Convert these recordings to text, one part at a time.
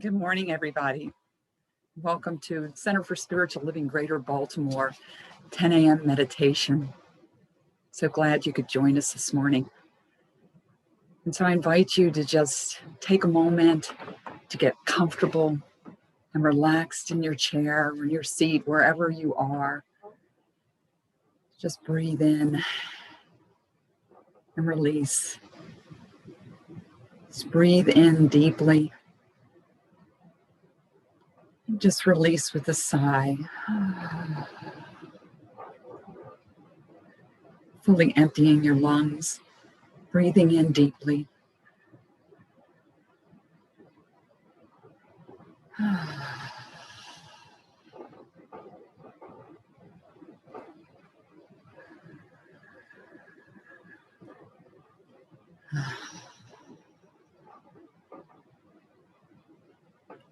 Good morning, everybody. Welcome to Center for Spiritual Living, Greater Baltimore, 10 a.m. meditation. So glad you could join us this morning. And so I invite you to just take a moment to get comfortable and relaxed in your chair or your seat, wherever you are. Just breathe in and release. Just breathe in deeply. And just release with a sigh. Fully emptying your lungs, breathing in deeply.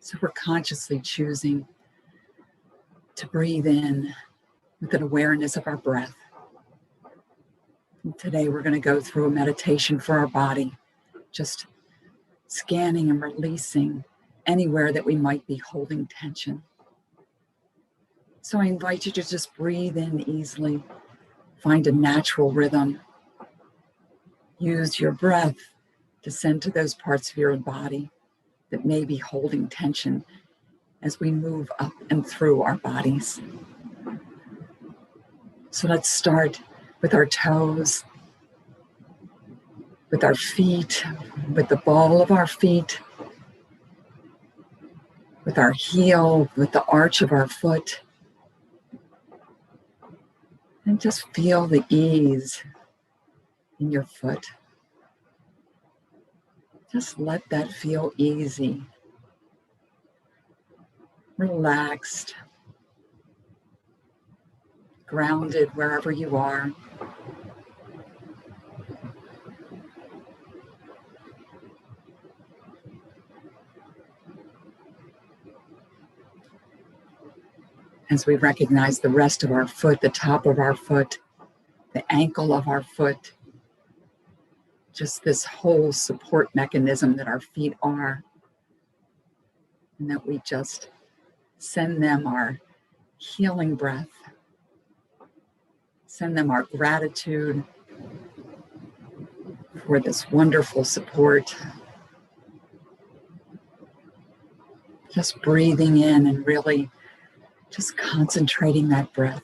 So we're consciously choosing to breathe in with an awareness of our breath. And today we're going to go through a meditation for our body, just scanning and releasing anywhere that we might be holding tension. So I invite you to just breathe in easily, find a natural rhythm. Use your breath to send to those parts of your body that may be holding tension as we move up and through our bodies. So let's start with our toes, with our feet, with the ball of our feet, with our heel, with the arch of our foot. And just feel the ease in your foot. Just let that feel easy, relaxed, grounded wherever you are. As we recognize the rest of our foot, the top of our foot, the ankle of our foot, just this whole support mechanism that our feet are, and that we just send them our healing breath, send them our gratitude for this wonderful support. Just breathing in and really just concentrating that breath.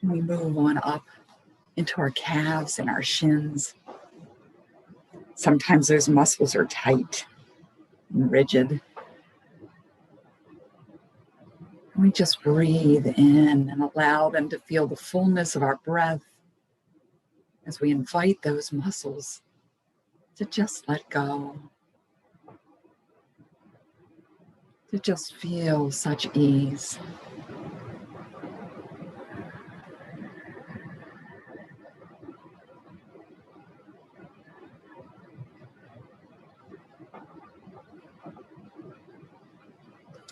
And we move on up into our calves and our shins. Sometimes those muscles are tight and rigid. And we just breathe in and allow them to feel the fullness of our breath as we invite those muscles to just let go, to just feel such ease.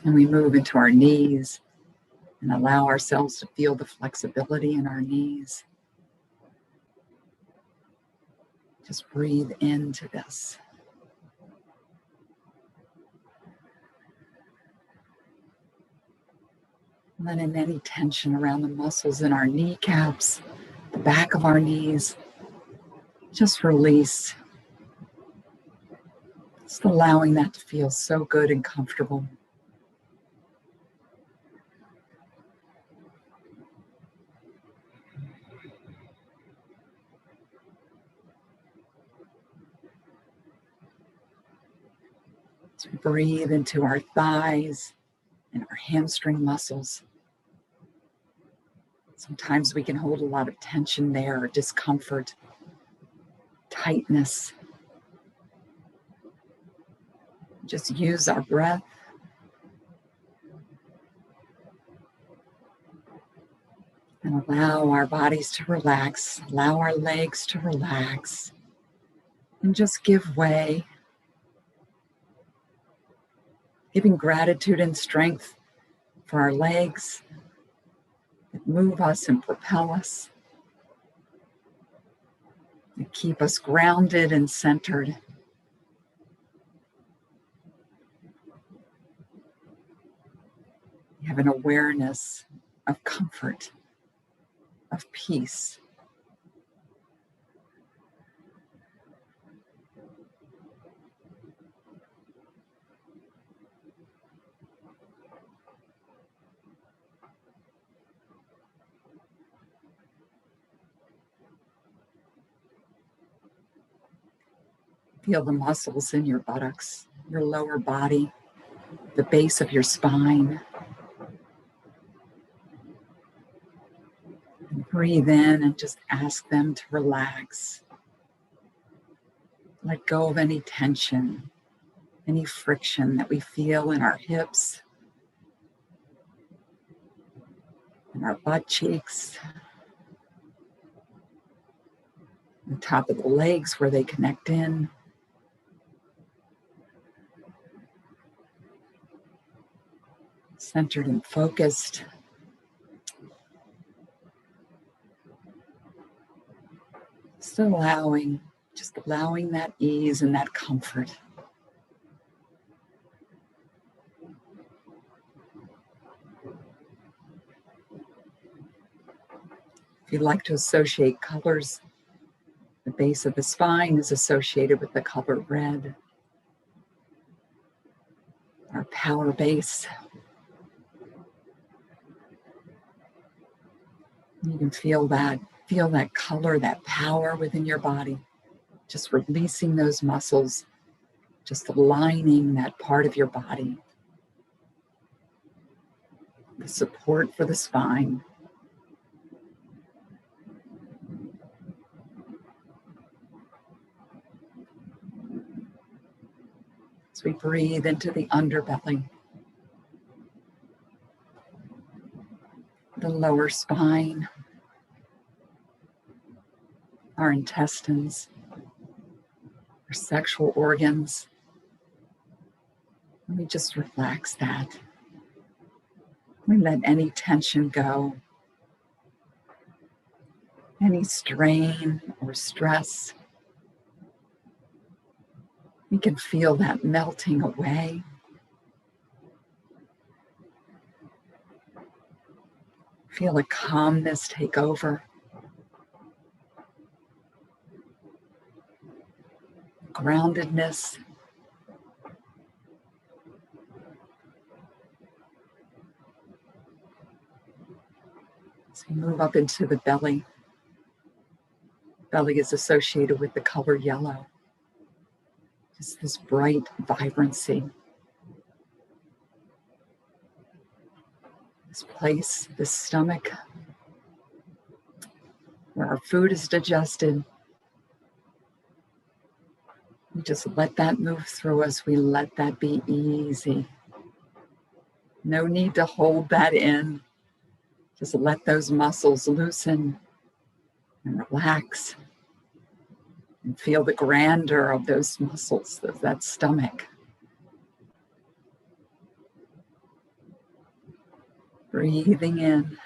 And we move into our knees and allow ourselves to feel the flexibility in our knees. Just breathe into this. Let in any tension around the muscles in our kneecaps, the back of our knees. Just release. Just allowing that to feel so good and comfortable. So breathe into our thighs and our hamstring muscles. Sometimes we can hold a lot of tension there, or discomfort, tightness. Just use our breath and allow our bodies to relax, allow our legs to relax, and just give way. Giving gratitude and strength for our legs that move us and propel us, that keep us grounded and centered. You have an awareness of comfort, of peace. Feel the muscles in your buttocks, your lower body, the base of your spine. And breathe in and just ask them to relax. Let go of any tension, any friction that we feel in our hips, in our butt cheeks, the top of the legs where they connect in. Centered and focused. Just allowing that ease and that comfort. If you'd like to associate colors, the base of the spine is associated with the color red, our power base. You can feel that color, that power within your body, just releasing those muscles, just aligning that part of your body. The support for the spine. As we breathe into the underbelly, the lower spine, our intestines, our sexual organs. Let me just relax that. We let any tension go, any strain or stress. We can feel that melting away. Feel a calmness take over. Groundedness. As we move up into the belly, belly is associated with the color yellow. Just this bright vibrancy. This place, this stomach, where our food is digested. We just let that move through us. We let that be easy. No need to hold that in. Just let those muscles loosen and relax. And feel the grandeur of those muscles, of that stomach. Breathing in.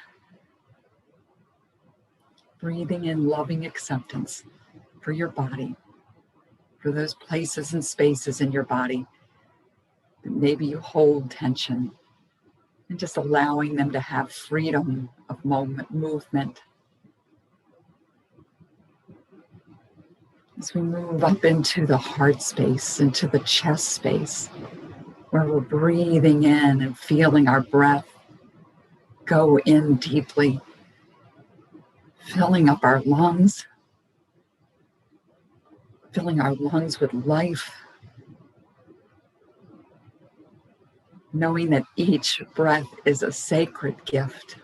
Breathing in loving acceptance for your body, for those places and spaces in your body that maybe you hold tension, and just allowing them to have freedom of movement. As we move up into the heart space, into the chest space, where we're breathing in and feeling our breath go in deeply, filling up our lungs, filling our lungs with life, knowing that each breath is a sacred gift.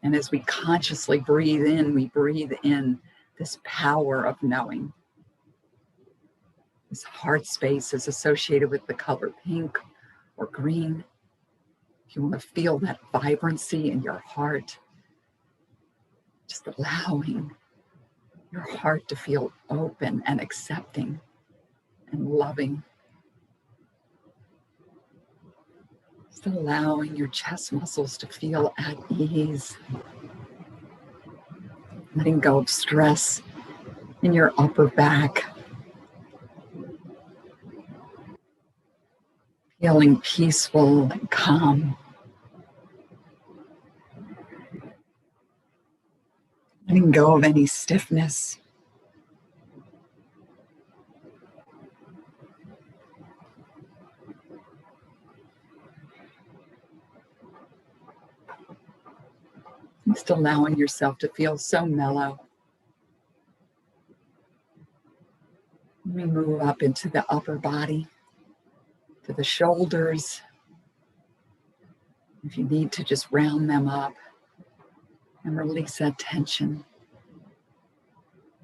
And as we consciously breathe in, we breathe in this power of knowing. This heart space is associated with the color pink or green. If you want to feel that vibrancy in your heart, just allowing your heart to feel open and accepting and loving. Just allowing your chest muscles to feel at ease. Letting go of stress in your upper back. Feeling peaceful and calm. Letting go of any stiffness. Just allowing yourself to feel so mellow. We move up into the upper body, to the shoulders. If you need to, just round them up and release that tension.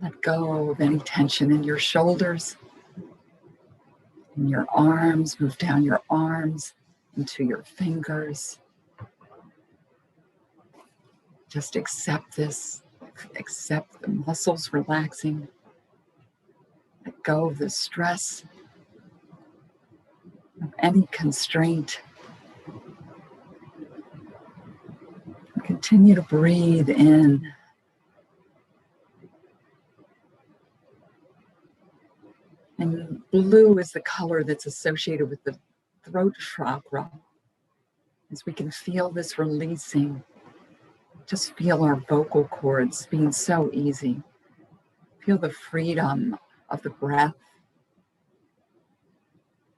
Let go of any tension in your shoulders, in your arms. Move down your arms into your fingers. Just accept this. Accept the muscles relaxing. Let go of the stress, of any constraint. Continue to breathe in. And blue is the color that's associated with the throat chakra. As we can feel this releasing, just feel our vocal cords being so easy. Feel the freedom of the breath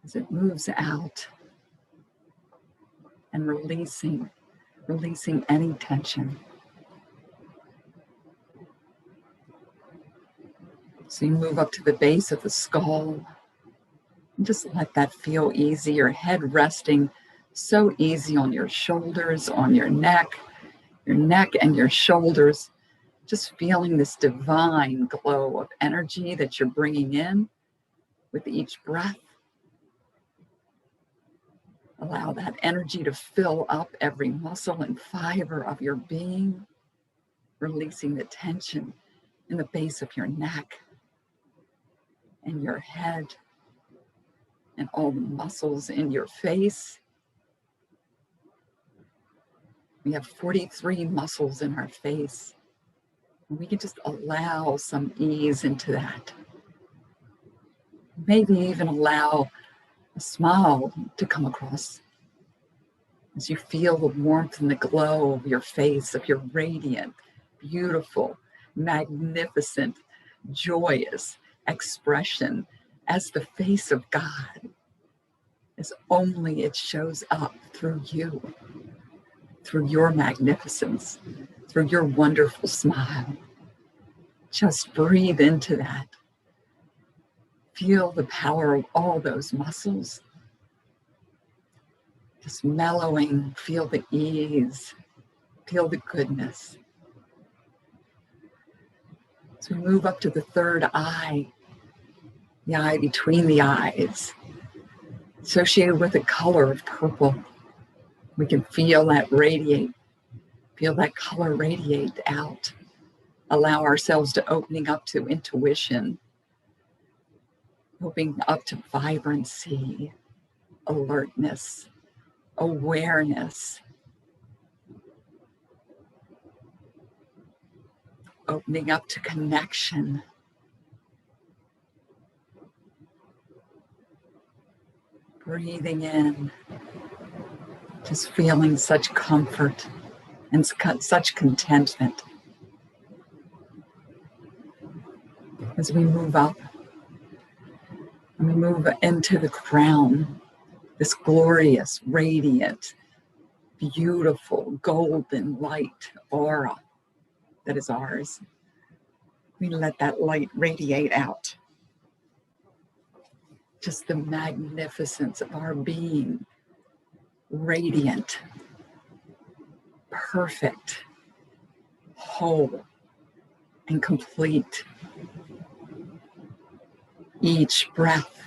as it moves out and releasing any tension. So you move up to the base of the skull and just let that feel easy. Your head resting so easy on your shoulders, on your neck and your shoulders. Just feeling this divine glow of energy that you're bringing in with each breath. Allow that energy to fill up every muscle and fiber of your being, releasing the tension in the base of your neck and your head and all the muscles in your face. We have 43 muscles in our face. And we can just allow some ease into that. Maybe even allow a smile to come across as you feel the warmth and the glow of your face, of your radiant, beautiful, magnificent, joyous expression as the face of God, as only it shows up through you, through your magnificence, through your wonderful smile. Just breathe into that. Feel the power of all those muscles. Just mellowing, feel the ease, feel the goodness. So we move up to the third eye, the eye between the eyes, associated with the color of purple. We can feel that color radiate out. Allow ourselves to opening up to intuition, opening up to vibrancy, alertness, awareness, opening up to connection. Breathing in, just feeling such comfort and such contentment. As we move up and we move into the crown, this glorious, radiant, beautiful, golden light aura that is ours. We let that light radiate out. Just the magnificence of our being, radiant, perfect, whole, and complete. Each breath,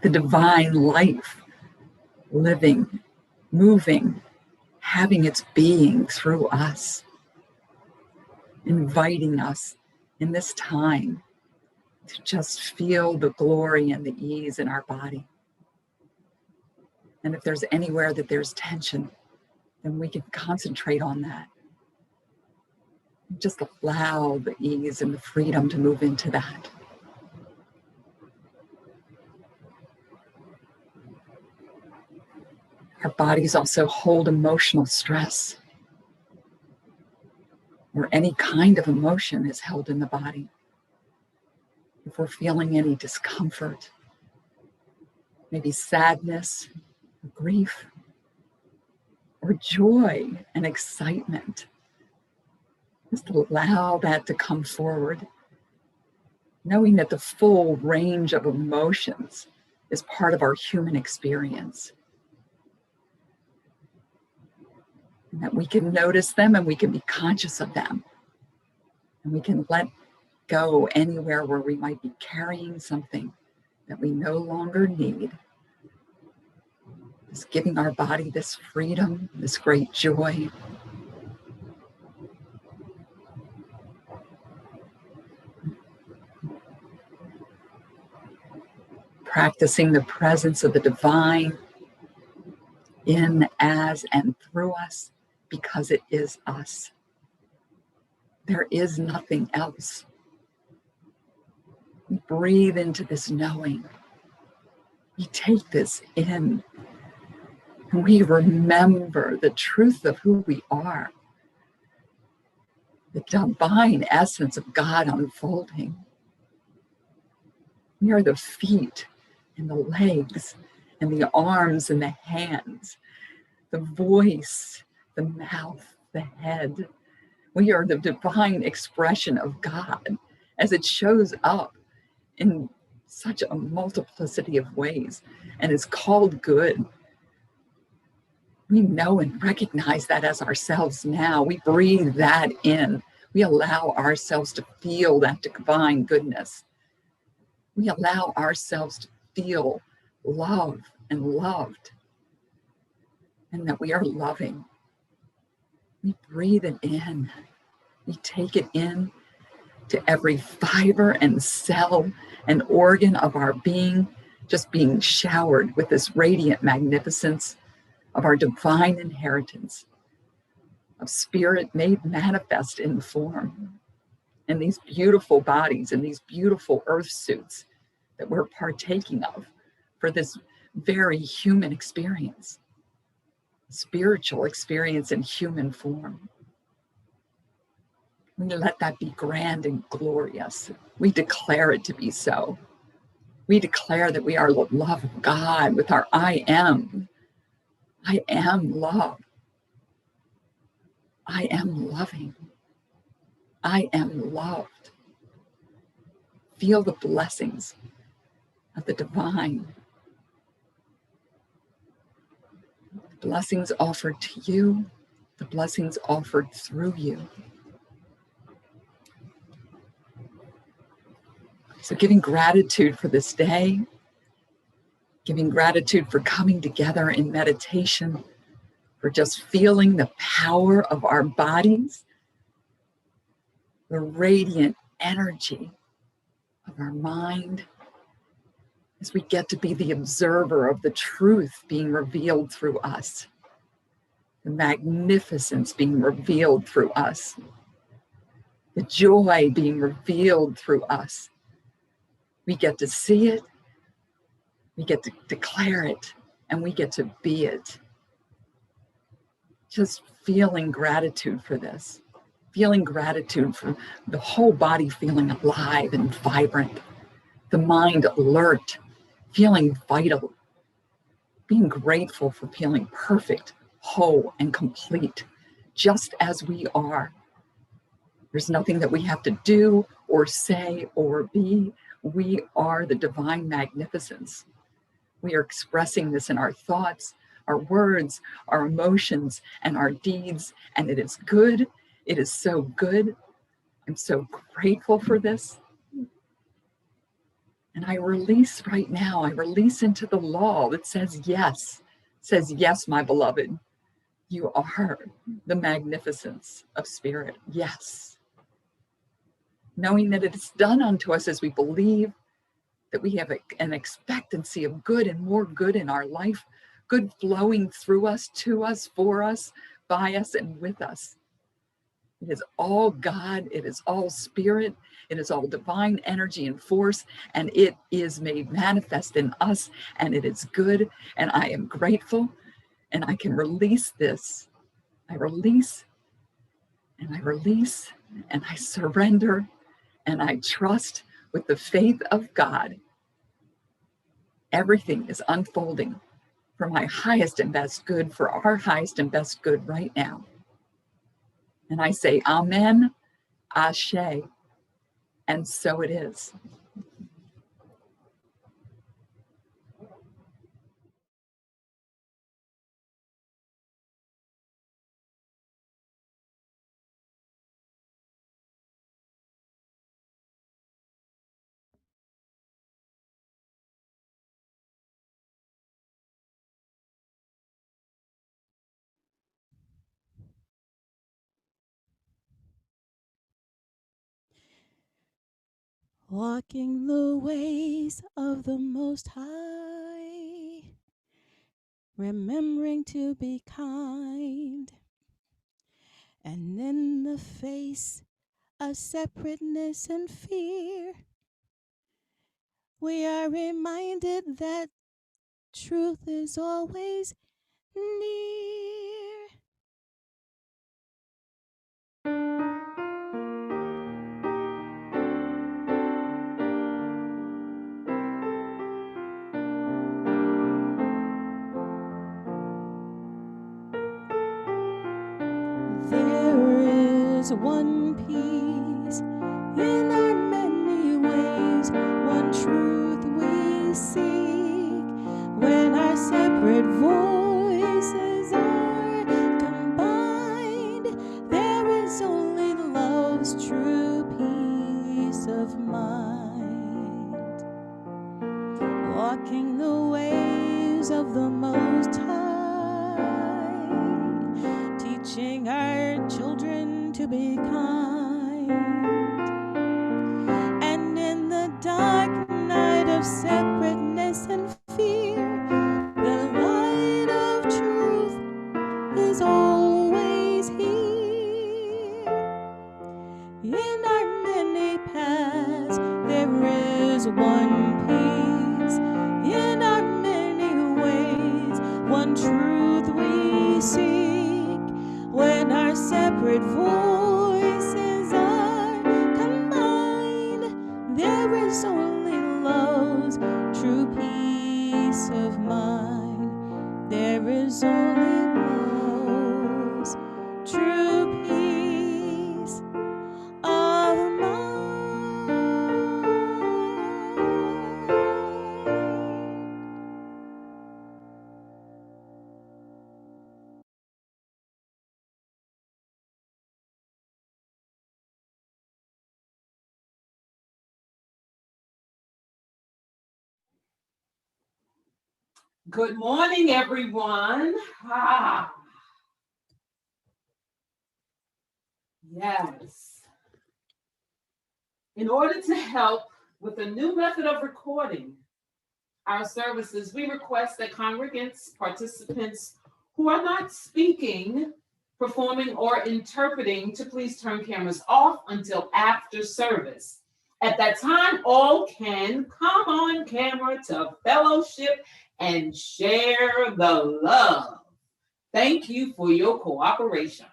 the divine life, living, moving, having its being through us, inviting us in this time to just feel the glory and the ease in our body. And if there's anywhere that there's tension, then we can concentrate on that. Just allow the ease and the freedom to move into that. Our bodies also hold emotional stress, or any kind of emotion is held in the body. If we're feeling any discomfort, maybe sadness, or grief, or joy and excitement, just allow that to come forward, knowing that the full range of emotions is part of our human experience. And that we can notice them and we can be conscious of them. And we can let go anywhere where we might be carrying something that we no longer need. Just giving our body this freedom, this great joy. Practicing the presence of the divine in, as, and through us, because it is us. There is nothing else. We breathe into this knowing. We take this in. And we remember the truth of who we are. The divine essence of God unfolding. We are the feet and the legs and the arms and the hands, the voice, the mouth, the head. We are the divine expression of God as it shows up in such a multiplicity of ways and is called good. We know and recognize that as ourselves now. We breathe that in. We allow ourselves to feel that divine goodness. We allow ourselves to feel love and loved, and that we are loving. We breathe it in. We take it in to every fiber and cell and organ of our being, just being showered with this radiant magnificence of our divine inheritance, of spirit made manifest in form, and these beautiful bodies and these beautiful earth suits that we're partaking of for this very human experience, spiritual experience in human form. We let that be grand and glorious. We declare it to be so. We declare that we are the love of God with our I am. I am love. I am loving. I am loved. Feel the blessings of the divine. The blessings offered to you, the blessings offered through you. So giving gratitude for this day, giving gratitude for coming together in meditation, for just feeling the power of our bodies, the radiant energy of our mind, as we get to be the observer of the truth being revealed through us, the magnificence being revealed through us, the joy being revealed through us. We get to see it, we get to declare it, and we get to be it. Just feeling gratitude for this, feeling gratitude for the whole body feeling alive and vibrant, the mind alert, feeling vital, being grateful for feeling perfect, whole, and complete, just as we are. There's nothing that we have to do or say or be. We are the divine magnificence. We are expressing this in our thoughts, our words, our emotions, and our deeds, and it is good. It is so good. I'm so grateful for this. And I release right now, I release into the law that says yes, my beloved, you are the magnificence of spirit. Yes. Knowing that it is done unto us as we believe, that we have an expectancy of good and more good in our life, good flowing through us, to us, for us, by us, and with us. It is all God, it is all spirit, it is all divine energy and force, and it is made manifest in us, and it is good, and I am grateful, and I can release this. I release, and I release, and I surrender, and I trust with the faith of God. Everything is unfolding for my highest and best good, for our highest and best good right now. And I say, Amen, Ashe, and so it is. Walking the ways of the Most High, remembering to be kind, and in the face of separateness and fear, we are reminded that truth is always near. There is one peace in our many ways, one truth we seek. When our separate voices are combined, there is only love's true peace of mind. Walking the ways of the Most High, teaching our children to be kind. And in the dark night of separateness and fear, the light of truth is always here. In our many paths, there is one peace. In our many ways, one truth we seek. When our separate voices are combined, there is only love's true peace of mind. There is only love's true peace of mind. Good morning, everyone. Yes. In order to help with a new method of recording our services, we request that congregants, participants who are not speaking, performing, or interpreting to please turn cameras off until after service. At that time, all can come on camera to fellowship and share the love. Thank you for your cooperation.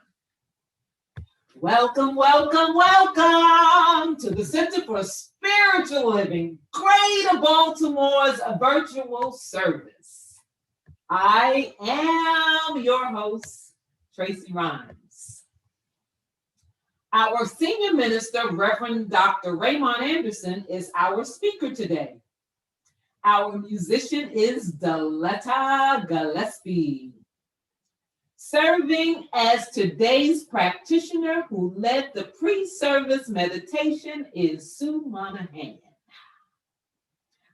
Welcome, welcome, welcome to the Center for Spiritual Living, Greater Baltimore's virtual service. I am your host, Tracy Rhymes. Our senior minister, Reverend Dr. Raymont Anderson, is our speaker today. Our musician is Daletta Gillespie. Serving as today's practitioner who led the pre-service meditation is Sue Monahan.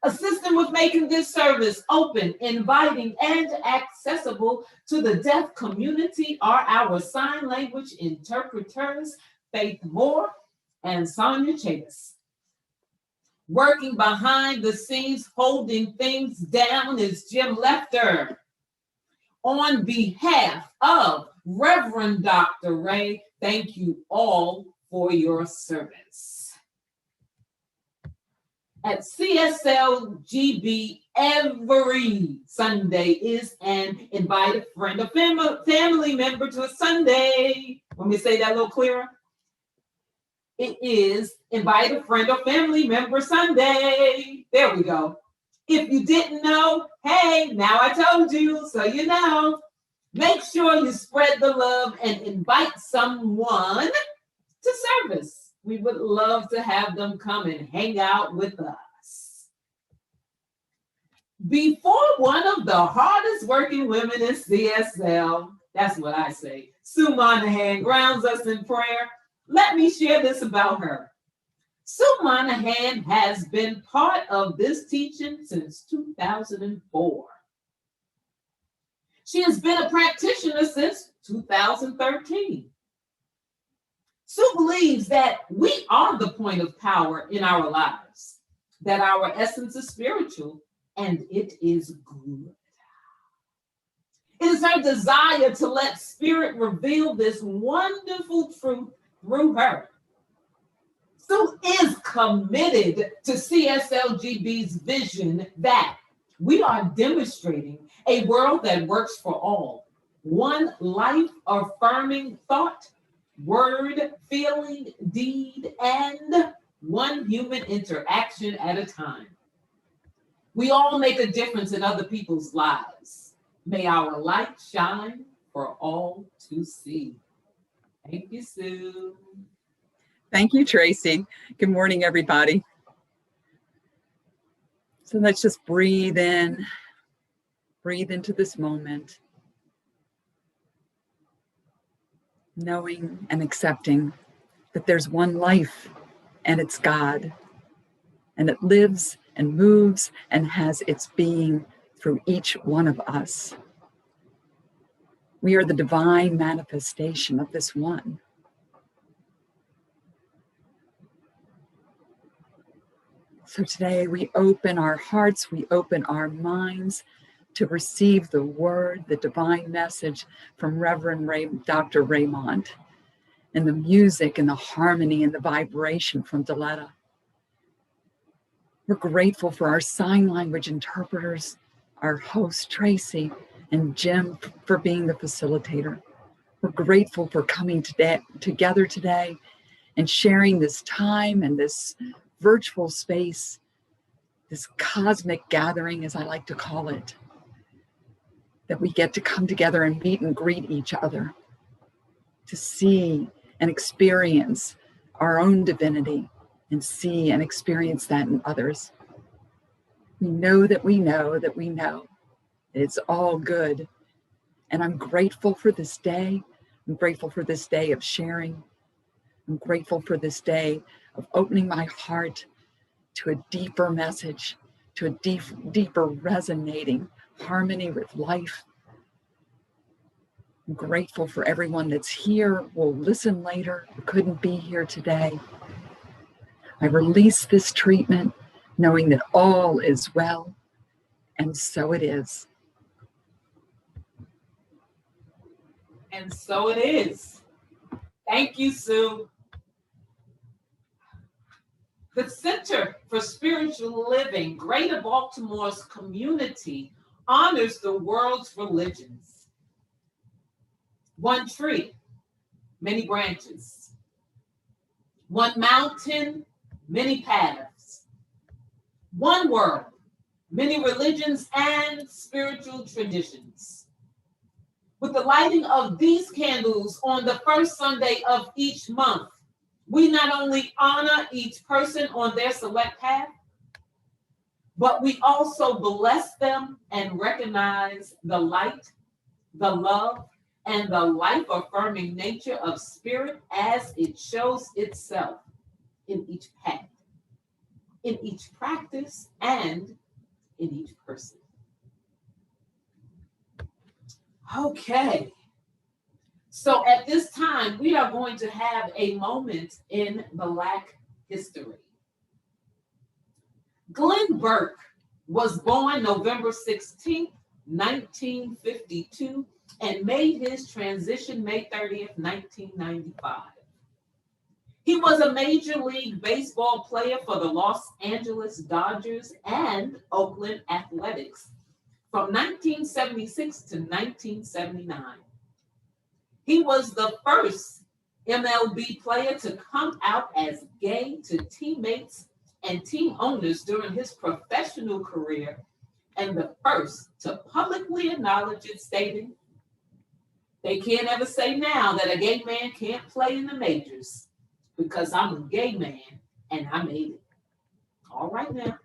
Assisting with making this service open, inviting, and accessible to the deaf community are our sign language interpreters, Faith Moore and Sonya Chavis. Working behind the scenes, holding things down is Jim Lefter. On behalf of Reverend Dr. Ray, thank you all for your service. At CSLGB, every Sunday is an invite a friend or family member to a Sunday. Let me say that a little clearer. It is invite a friend or family member Sunday. There we go. If you didn't know, hey, now I told you, so you know. Make sure you spread the love and invite someone to service. We would love to have them come and hang out with us. Before one of the hardest working women in CSL, that's what I say, Sue Monahan grounds us in prayer, let me share this about her. Sue Monahan has been part of this teaching since 2004. She has been a practitioner since 2013. Sue believes that we are the point of power in our lives, that our essence is spiritual, and it is good. It is her desire to let Spirit reveal this wonderful truth through her. Sue is committed to CSLGB's vision that we are demonstrating a world that works for all. One life-affirming thought, word, feeling, deed, and one human interaction at a time. We all make a difference in other people's lives. May our light shine for all to see. Thank you, Sue. Thank you, Tracy. Good morning, everybody. So let's just breathe in, breathe into this moment, knowing and accepting that there's one life and it's God, and it lives and moves and has its being through each one of us. We are the divine manifestation of this one. So today we open our hearts, we open our minds to receive the word, the divine message from Reverend Dr. Raymont, and the music and the harmony and the vibration from Deletta. We're grateful for our sign language interpreters, our host Tracy, and Jim for being the facilitator. We're grateful for coming together today and sharing this time and this virtual space, this cosmic gathering, as I like to call it, that we get to come together and meet and greet each other, to see and experience our own divinity and see and experience that in others. We know that we know that we know that it's all good. And I'm grateful for this day. I'm grateful for this day of sharing. I'm grateful for this day of opening my heart to a deeper message, to a deeper resonating harmony with life. I'm grateful for everyone that's here, will listen later, who couldn't be here today. I release this treatment knowing that all is well, and so it is. And so it is. Thank you, Sue. The Center for Spiritual Living, Greater Baltimore's community, honors the world's religions. One tree, many branches. One mountain, many paths. One world, many religions and spiritual traditions. With the lighting of these candles on the first Sunday of each month, we not only honor each person on their select path, but we also bless them and recognize the light, the love, and the life-affirming nature of spirit as it shows itself in each path, in each practice, and in each person. Okay. So at this time, we are going to have a moment in Black history. Glenn Burke was born November 16th, 1952, and made his transition May 30th, 1995. He was a Major League Baseball player for the Los Angeles Dodgers and Oakland Athletics from 1976 to 1979. He was the first MLB player to come out as gay to teammates and team owners during his professional career, and the first to publicly acknowledge it, stating, "They can't ever say now that a gay man can't play in the majors because I'm a gay man and I made it." All right now.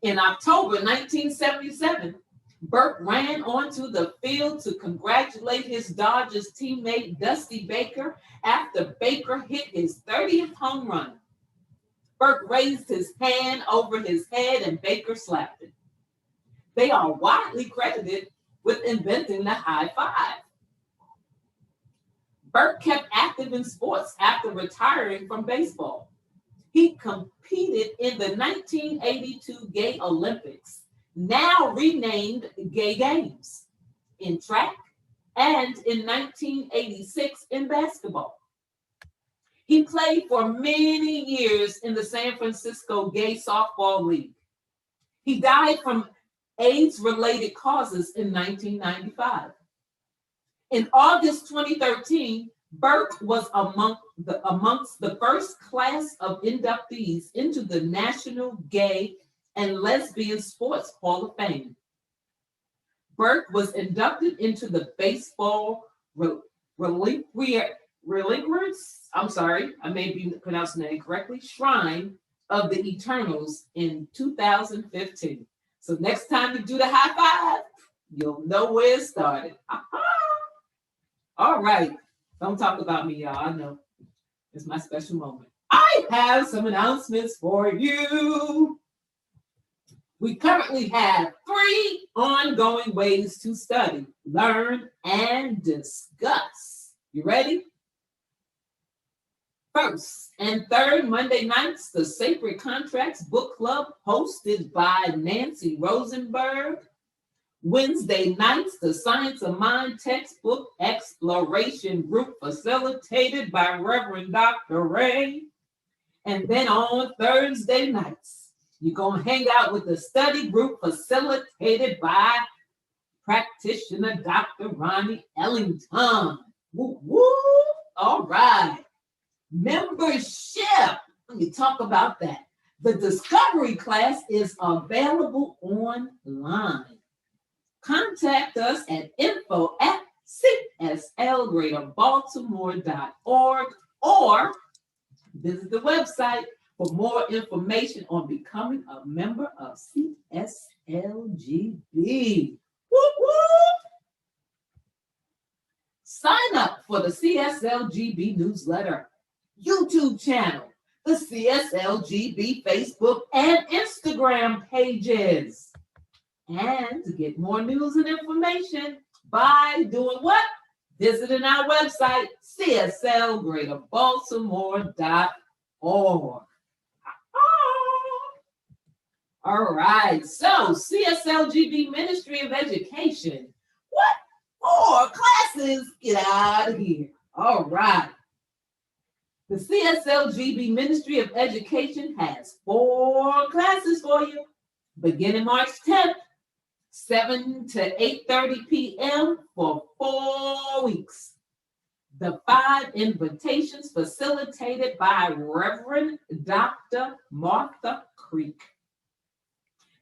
In October 1977, Burke ran onto the field to congratulate his Dodgers teammate Dusty Baker after Baker hit his 30th home run. Burke raised his hand over his head and Baker slapped it. They are widely credited with inventing the high five. Burke kept active in sports after retiring from baseball. He competed in the 1982 Gay Olympics, now renamed Gay Games, in track, and in 1986 in basketball. He played for many years in the San Francisco Gay Softball League. He died from AIDS-related causes in 1995. In August 2013, Burke was amongst the first class of inductees into the National Gay and Lesbian Sports Hall of Fame. Burke was inducted into the Baseball Relinquishers, I'm sorry, I may be pronouncing that incorrectly, Shrine of the Eternals in 2015. So next time you do the high five, you'll know where it started. All right. Don't talk about me, y'all. I know. It's my special moment. I have some announcements for you. We currently have 3 ongoing ways to study, learn, and discuss. You ready? First and third Monday nights, the Sacred Contracts Book Club, hosted by Nancy Rosenberg. Wednesday nights, the Science of Mind textbook exploration group, facilitated by Reverend Dr. Ray. And then on Thursday nights, you're going to hang out with the study group facilitated by practitioner Dr. Ronnie Ellington. Woo, woo. All right. Membership. Let me talk about that. The Discovery class is available online. Contact us at info@cslgreaterbaltimore.org or visit the website for more information on becoming a member of CSLGB. Whoop, whoop. Sign up for the CSLGB newsletter, YouTube channel, the CSLGB Facebook and Instagram pages. And to get more news and information by doing what? Visiting our website, cslgreaterbaltimore.org. All right, so CSLGB Ministry of Education. What? 4 classes? Get out of here. All right. The CSLGB Ministry of Education has 4 classes for you, beginning March 10th. 7 to 8:30 p.m. for 4 weeks. The 5 invitations facilitated by Reverend Dr. Martha Creek.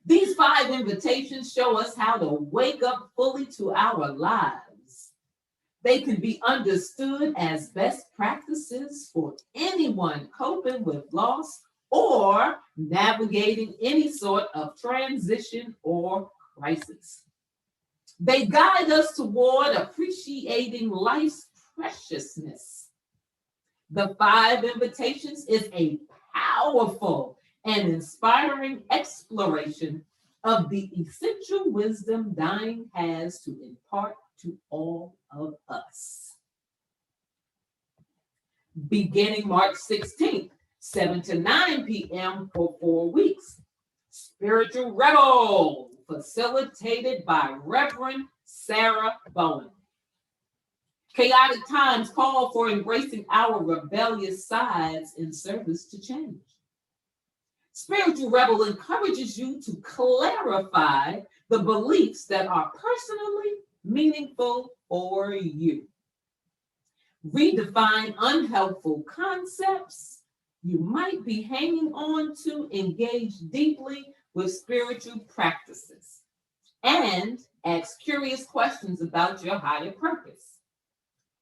These 5 invitations show us how to wake up fully to our lives. They can be understood as best practices for anyone coping with loss or navigating any sort of transition or crisis. They guide us toward appreciating life's preciousness. The 5 invitations is a powerful and inspiring exploration of the essential wisdom dying has to impart to all of us. Beginning March 16th, 7 to 9 p.m. for 4 weeks. Spiritual Rebels. facilitated by Reverend Sarah Bowen. Chaotic times call for embracing our rebellious sides in service to change. Spiritual Rebel encourages you to clarify the beliefs that are personally meaningful for you. Redefine unhelpful concepts you might be hanging on to, engage deeply with spiritual practices, and ask curious questions about your higher purpose.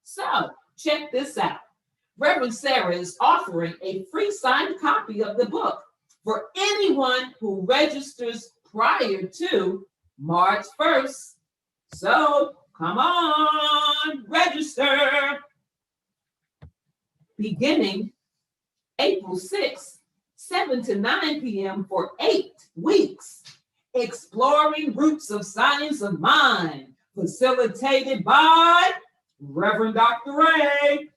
So, check this out. Reverend Sarah is offering a free signed copy of the book for anyone who registers prior to March 1st. So, come on, register. Beginning April 6th, 7 to 9 p.m. for 8 weeks. Exploring Roots of Science of Mind, facilitated by Reverend Dr. Ray.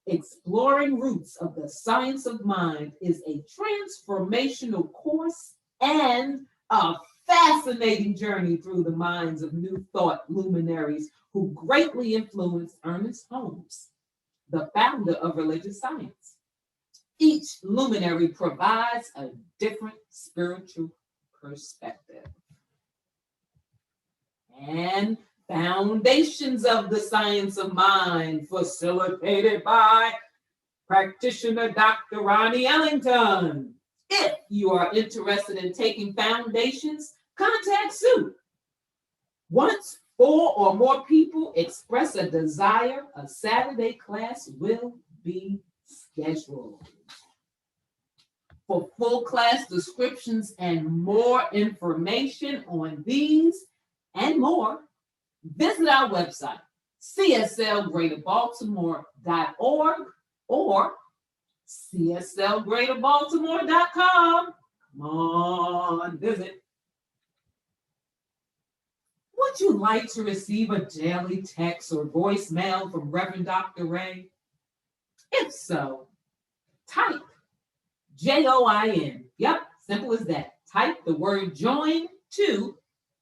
Exploring Roots of the Science of Mind is a transformational course and a fascinating journey through the minds of New Thought luminaries who greatly influenced Ernest Holmes, the founder of religious science. Each luminary provides a different spiritual perspective. And Foundations of the Science of Mind, facilitated by practitioner Dr. Ronnie Ellington. If you are interested in taking foundations, contact Sue. Once 4 or more people express a desire, a Saturday class will be scheduled. For full class descriptions and more information on these and more, visit our website, cslgreaterbaltimore.org or cslgreaterbaltimore.com. Come on, visit. Would you like to receive a daily text or voicemail from Reverend Dr. Ray? If so, type JOIN. Yep, simple as that. Type the word join to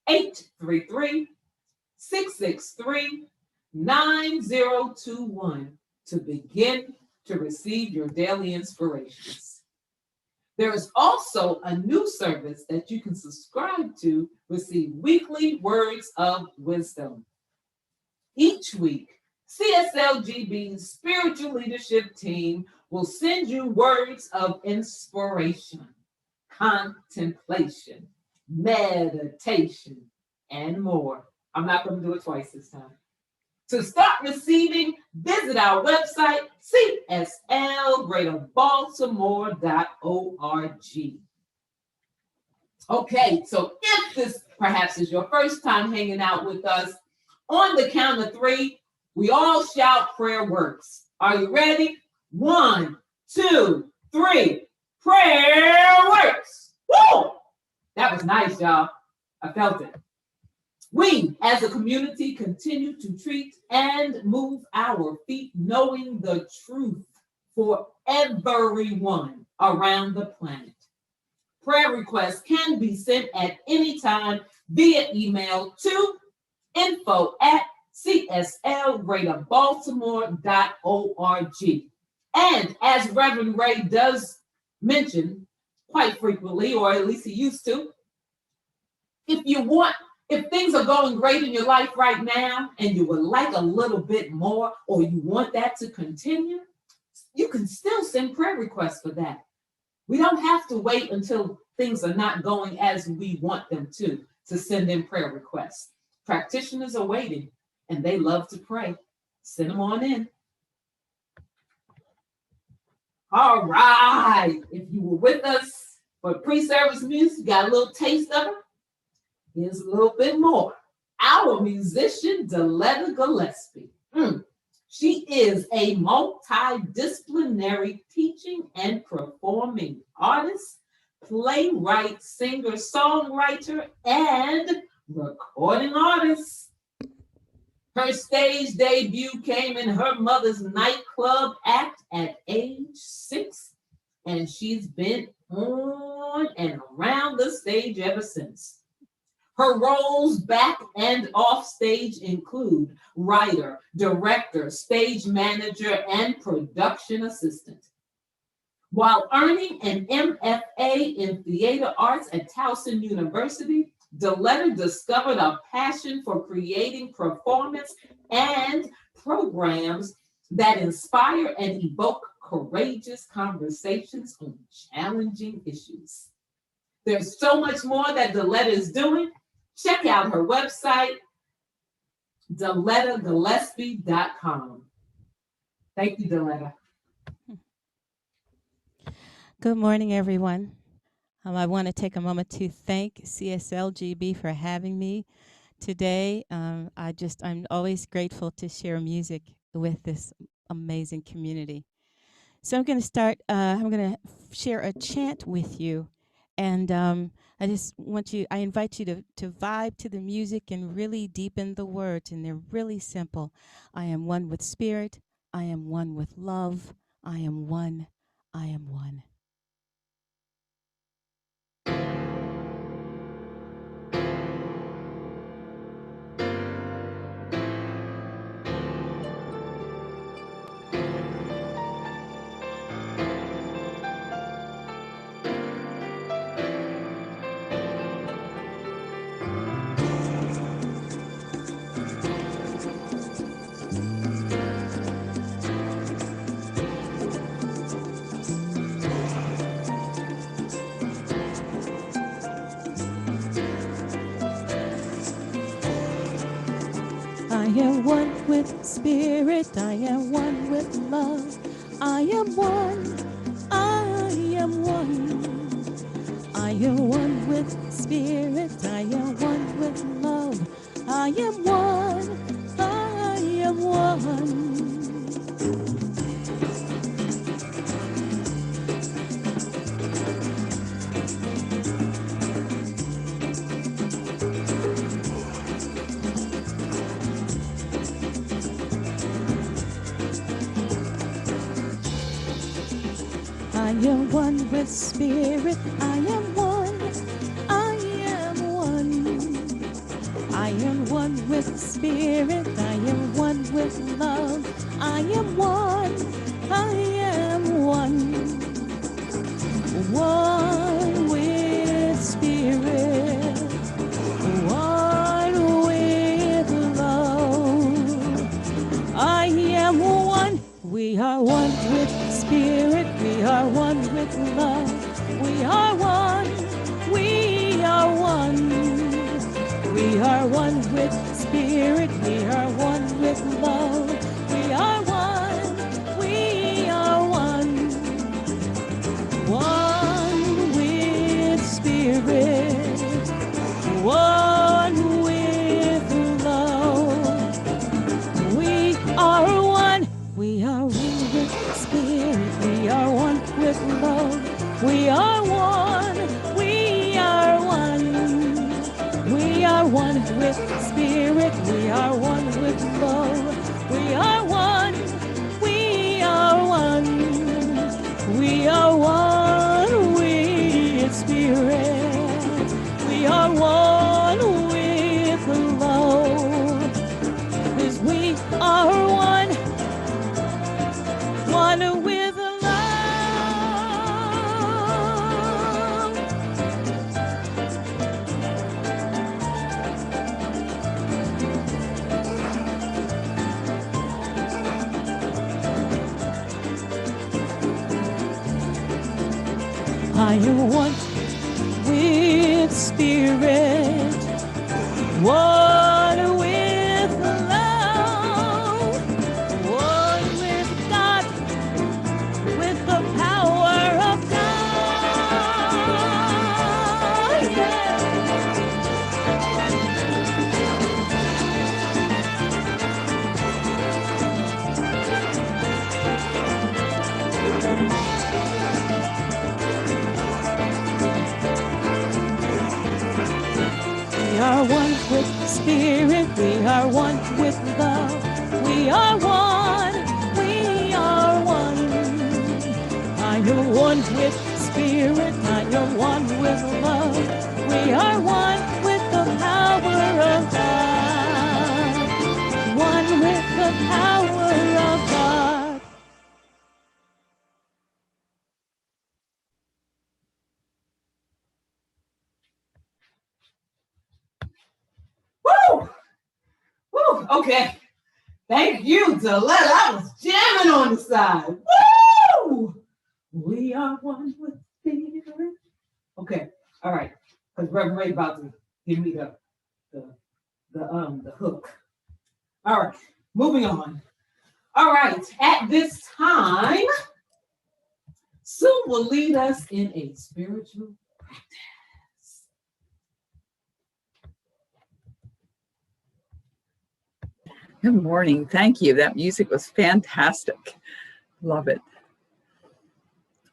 833-663-9021 to begin to receive your daily inspirations. There is also a new service that you can subscribe to receive weekly words of wisdom. Each week, CSLGB's spiritual leadership team will send you words of inspiration, contemplation, meditation, and more. I'm not going to do it twice this time. To start receiving, visit our website, cslgreaterbaltimore.org. Okay, so if this perhaps is your first time hanging out with us, on the count of 3, we all shout prayer works. Are you ready? 1, 2, 3. Prayer works. Woo! That was nice, y'all. I felt it. We, as a community, continue to treat and move our feet, knowing the truth for everyone around the planet. Prayer requests can be sent at any time via email to info@cslgreaterbaltimore.org. And as Reverend Ray does mention quite frequently, or at least he used to, if things are going great in your life right now and you would like a little bit more, or you want that to continue, you can still send prayer requests for that. We don't have to wait until things are not going as we want them to send in prayer requests. Practitioners are waiting and they love to pray. Send them on in. All right. If you were with us for pre-service music, you got a little taste of it. Here's a little bit more. Our musician, Deletta Gillespie. She is a multidisciplinary teaching and performing artist, playwright, singer, songwriter, and recording artist. Her stage debut came in her mother's nightclub act at age 6, and she's been on and around the stage ever since. Her roles back and off stage include writer, director, stage manager, and production assistant. While earning an MFA in theater arts at Towson University, Deletta discovered a passion for creating performance and programs that inspire and evoke courageous conversations on challenging issues. There's so much more that Deletta is doing. Check out her website, DelettaGillespie.com. Thank you, Deletta. Good morning, everyone. I want to take a moment to thank CSLGB for having me today. I'm always grateful to share music with this amazing community. So I'm going to start, I'm going to share a chant with you. And I invite you to vibe to the music and really deepen the words. And they're really simple. I am one with spirit. I am one with love. I am one. I am one. I am one with spirit, I am one with love. I am one, I am one. I am one with spirit, I am one with love. I am one, I am one. I am one with spirit, I am one, I am one. I am one with spirit, I am one with love. I am one, I am one. One with spirit, one with love. I am one, we are one with spirit, we are one with love. We are one, we are one. We are one with spirit, we are one with love. We are one, we are one. One with spirit, one with love. We are one, we are one with spirit, we are one with love. We are one, we are one. We are one with spirit, we are one with love. We are one, we are one. We are one with spirit, we are one with love. 'Cause we are one with love. I am one with spirit, one with love, one with God, with the power of God. Yeah. We are one with spirit, we are one with love. We are one, we are one. I am one with spirit, I am one with love. We are one with the power Okay. Thank you, Deletta. I was jamming on the side. Woo! We are one with spirit. Okay. All right. Because Reverend Ray about to give me the hook. All right. Moving on. All right. At this time, Sue will lead us in a spiritual practice. Good morning. Thank you. That music was fantastic. Love it.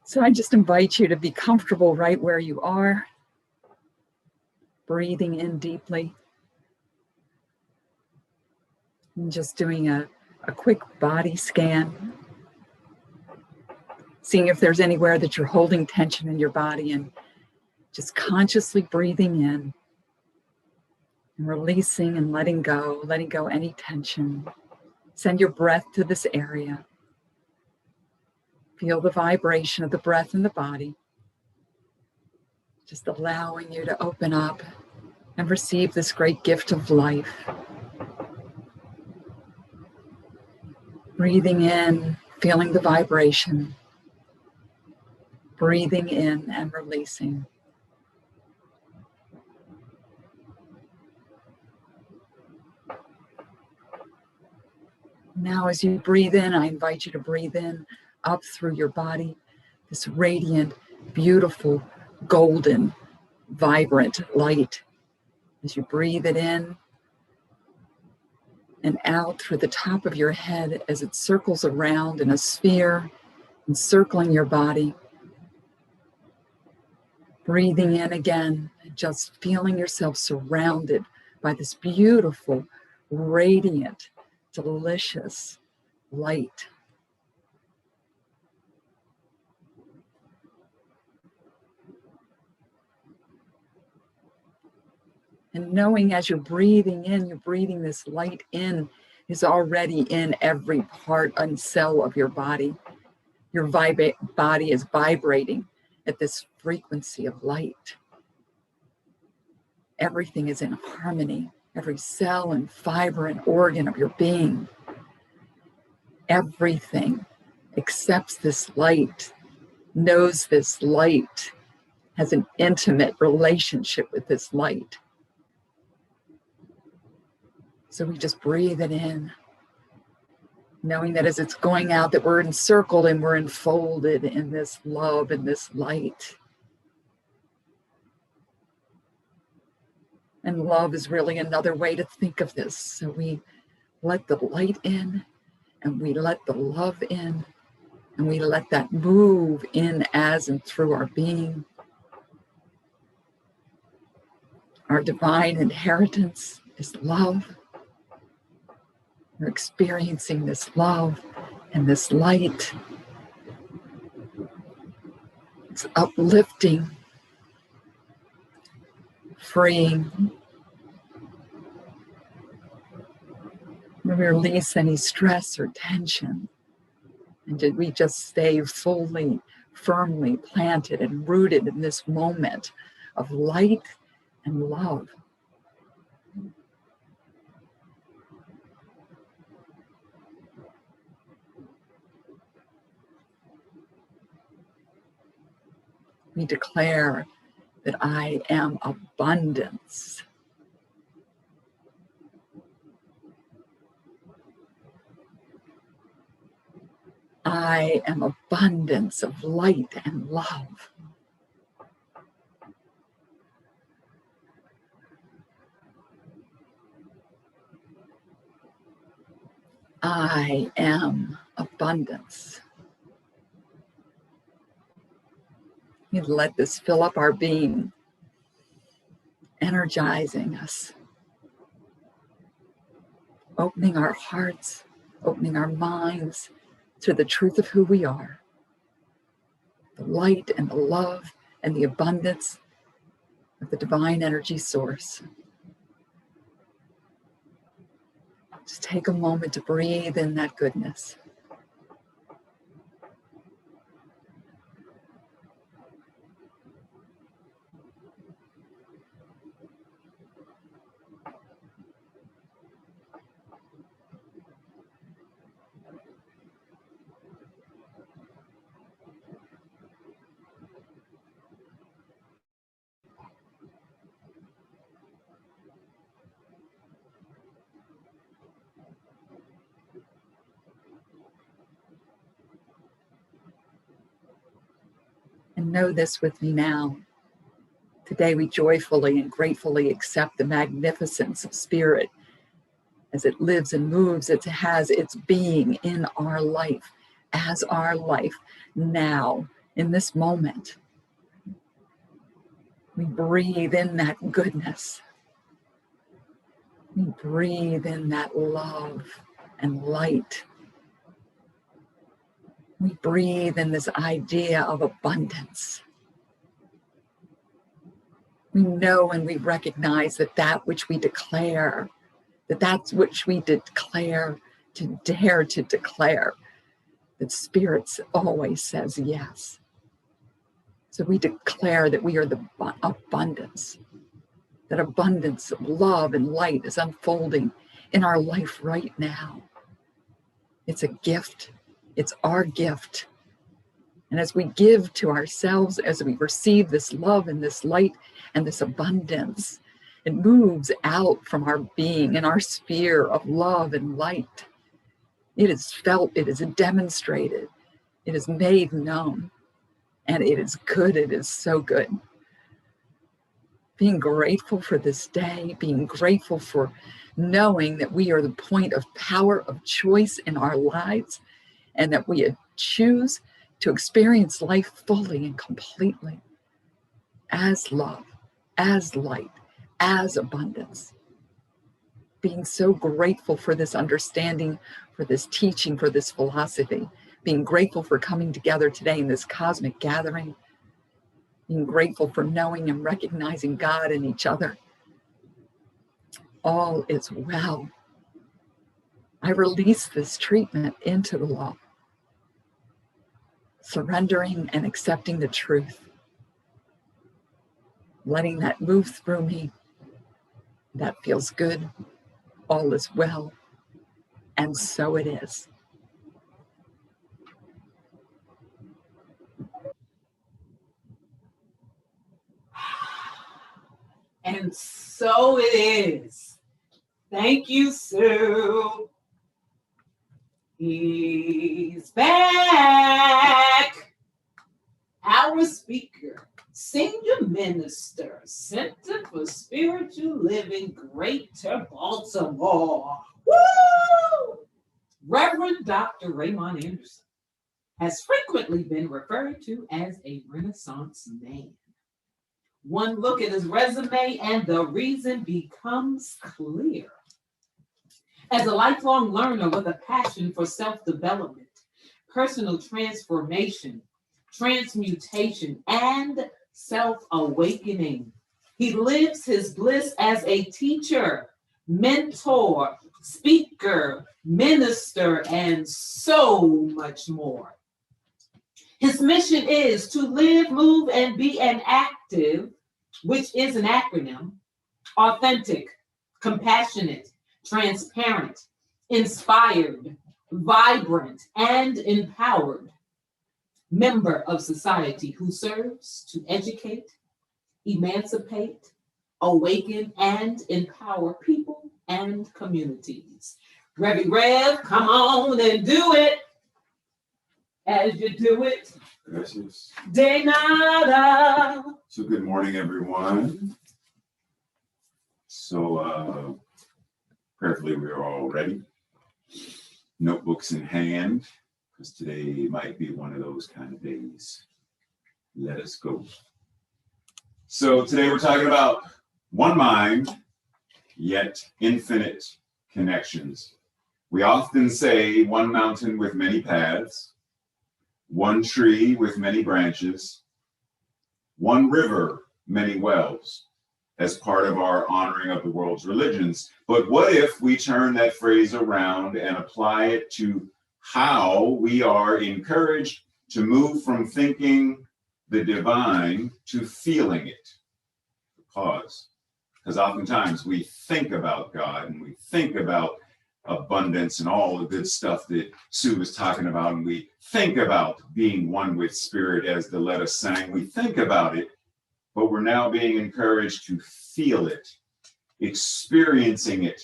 So I just invite you to be comfortable right where you are, breathing in deeply, and just doing a quick body scan, seeing if there's anywhere that you're holding tension in your body, and just consciously breathing in and releasing and letting go any tension. Send your breath to this area. Feel the vibration of the breath in the body, just allowing you to open up and receive this great gift of life. Breathing in, feeling the vibration. Breathing in and releasing. Now, as you breathe in, I invite you to breathe in up through your body, this radiant, beautiful, golden, vibrant light. As you breathe it in and out through the top of your head as it circles around in a sphere, encircling your body. Breathing in again, and just feeling yourself surrounded by this beautiful, radiant, delicious light. And knowing as you're breathing in, you're breathing this light in is already in every part and cell of your body. Your body is vibrating at this frequency of light. Everything is in harmony. Every cell and fiber and organ of your being. Everything accepts this light, knows this light, has an intimate relationship with this light. So we just breathe it in, knowing that as it's going out, that we're encircled and we're enfolded in this love and this light. And love is really another way to think of this. So we let the light in, and we let the love in, and we let that move in as and through our being. Our divine inheritance is love. We're experiencing this love and this light. It's uplifting, freeing. We release any stress or tension. And did we just stay fully, firmly planted and rooted in this moment of light and love? We declare that I am abundance. I am abundance of light and love. I am abundance. We let this fill up our being, energizing us, opening our hearts, opening our minds to the truth of who we are, the light and the love and the abundance of the divine energy source. Just take a moment to breathe in that goodness. Know this with me now. Today we joyfully and gratefully accept the magnificence of Spirit as it lives and moves. It has its being in our life, as our life now, in this moment. We breathe in that goodness. We breathe in that love and light. We breathe in this idea of abundance. We know and we recognize that which we declare, that's which we declare to dare to declare, that Spirit always says yes. So we declare that we are the abundance, that abundance of love and light is unfolding in our life right now. It's a gift. It's our gift. And as we give to ourselves, as we receive this love and this light and this abundance, it moves out from our being and our sphere of love and light. It is felt, it is demonstrated, it is made known, and it is good. It is so good. Being grateful for this day, being grateful for knowing that we are the point of power of choice in our lives, and that we choose to experience life fully and completely as love, as light, as abundance. Being so grateful for this understanding, for this teaching, for this philosophy. Being grateful for coming together today in this cosmic gathering. Being grateful for knowing and recognizing God in each other. All is well. I release this treatment into the law. Surrendering and accepting the truth. Letting that move through me. That feels good. All is well. And so it is. And so it is. Thank you, Sue. He's back. Our speaker, Senior Minister, Center for Spiritual Living, Greater Baltimore. Woo! Reverend Dr. Raymont Anderson has frequently been referred to as a Renaissance man. One look at his resume and the reason becomes clear. As a lifelong learner with a passion for self-development, personal transformation, transmutation, and self-awakening, he lives his bliss as a teacher, mentor, speaker, minister, and so much more. His mission is to live, move, and be an active, which is an acronym, authentic, compassionate, transparent, inspired, vibrant, and empowered member of society who serves to educate, emancipate, awaken, and empower people and communities. Revy Rev, come on and do it. As you do it, Gracias. de nada. So good morning, everyone. So prayerfully we're all ready. Notebooks in hand, because today might be one of those kind of days. Let us go. So today we're talking about one mind, yet infinite connections. We often say one mountain with many paths, one tree with many branches, one river, many wells, as part of our honoring of the world's religions. But what if we turn that phrase around and apply it to how we are encouraged to move from thinking the divine to feeling it? Pause. Because oftentimes we think about God and we think about abundance and all the good stuff that Sue was talking about, and we think about being one with Spirit, as the Let Us sang. We think about it, but we're now being encouraged to feel it, experiencing it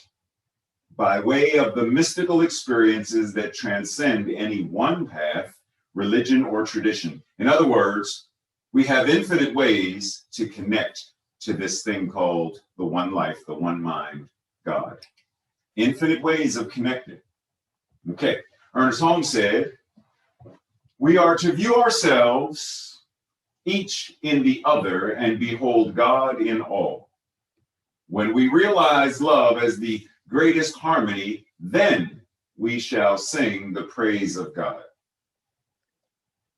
by way of the mystical experiences that transcend any one path, religion, or tradition. In other words, We have infinite ways to connect to this thing called the one life, the one mind, God. Infinite ways of connecting. Okay, Ernest Holmes said, we are to view ourselves each in the other and behold God in all. When we realize love as the greatest harmony, then we shall sing the praise of God.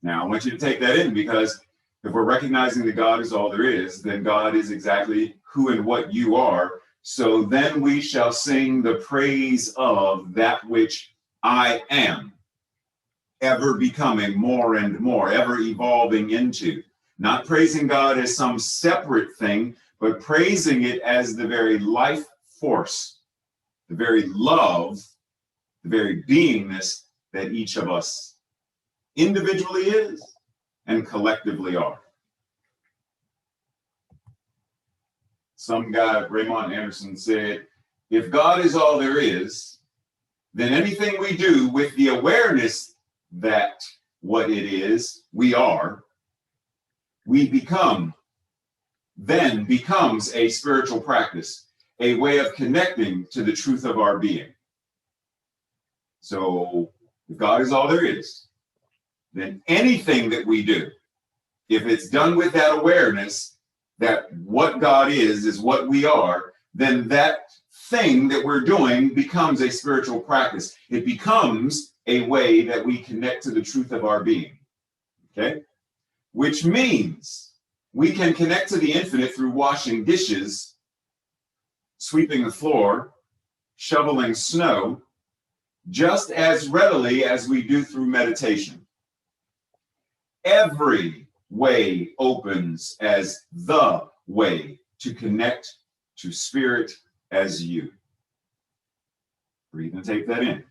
Now, I want you to take that in, because if we're recognizing that God is all there is, then God is exactly who and what you are. So then we shall sing the praise of that which I am, ever becoming more and more, ever evolving into. Not praising God as some separate thing, but praising it as the very life force, the very love, the very beingness that each of us individually is and collectively are. Some guy, Raymont Anderson, said, if God is all there is, then anything we do with the awareness that what it is, we are, we become, then becomes a spiritual practice, a way of connecting to the truth of our being. So if God is all there is, then anything that we do, if it's done with that awareness that what God is what we are, then that thing that we're doing becomes a spiritual practice. It becomes a way that we connect to the truth of our being. Okay? Which means we can connect to the infinite through washing dishes, sweeping the floor, shoveling snow, just as readily as we do through meditation. Every way opens as the way to connect to spirit as you. Breathe and take that in.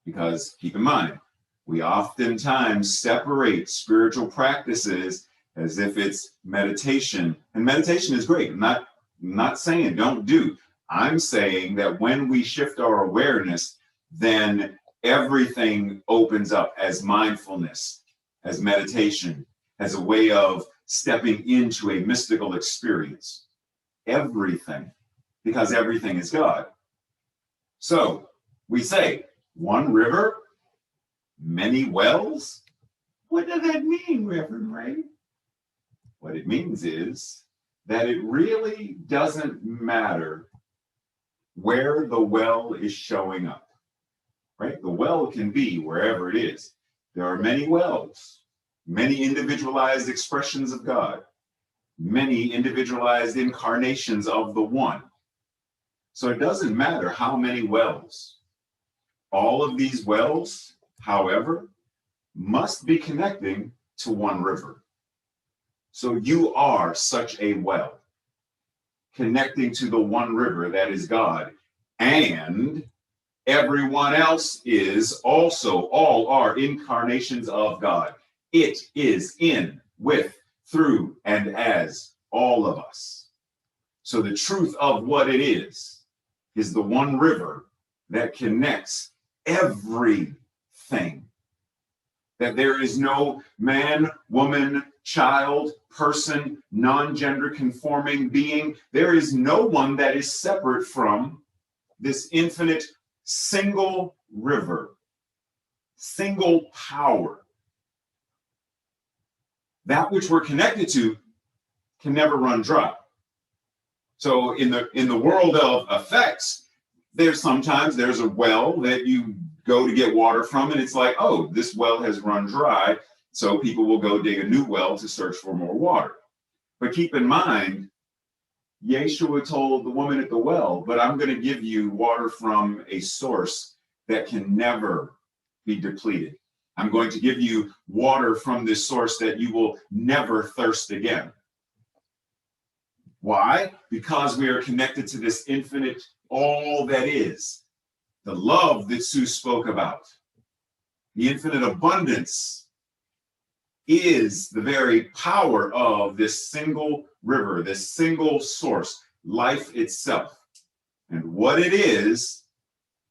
Because keep in mind, we oftentimes separate spiritual practices as if it's meditation. And meditation is great. I'm not saying don't do. I'm saying that when we shift our awareness, then everything opens up as mindfulness, as meditation, as a way of stepping into a mystical experience. Everything, because everything is God. So we say, one river, many wells. What does that mean, Reverend Ray? What it means is that it really doesn't matter where the well is showing up, right? The well can be wherever it is. There are many wells, many individualized expressions of God, many individualized incarnations of the one. So it doesn't matter how many wells. All of these wells, however, must be connecting to one river. So you are such a well, connecting to the one river that is God, and everyone else is also, all are incarnations of God. It is in, with, through, and as all of us. So the truth of what it is the one river that connects everything. That there is no man, woman, child, person, non-gender conforming being. There is no one that is separate from this infinite single river, single power. That which we're connected to can never run dry. So in the world of effects, there's a well that you go to get water from, and it's like, oh, this well has run dry, so people will go dig a new well to search for more water. But keep in mind, Yeshua told the woman at the well, but I'm going to give you water from a source that can never be depleted. I'm going to give you water from this source that you will never thirst again. Why? Because we are connected to this infinite all that is. The love that Sue spoke about. The infinite abundance is the very power of this single river, this single source, life itself. And what it is,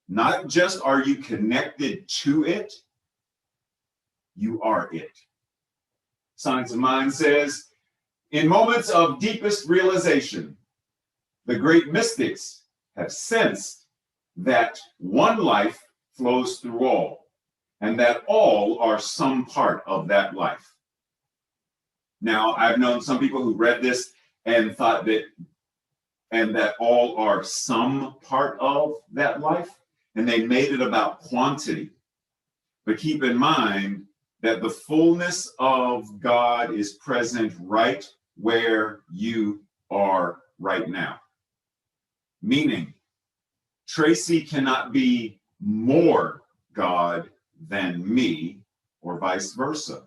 not just are you connected to it, you are it. Science of Mind says, in moments of deepest realization, the great mystics have sensed that one life flows through all, and that all are some part of that life. Now, I've known some people who read this and thought that, and that all are some part of that life, and they made it about quantity. But keep in mind that the fullness of God is present right where you are right now. Meaning, Tracy cannot be more God than me, or vice versa.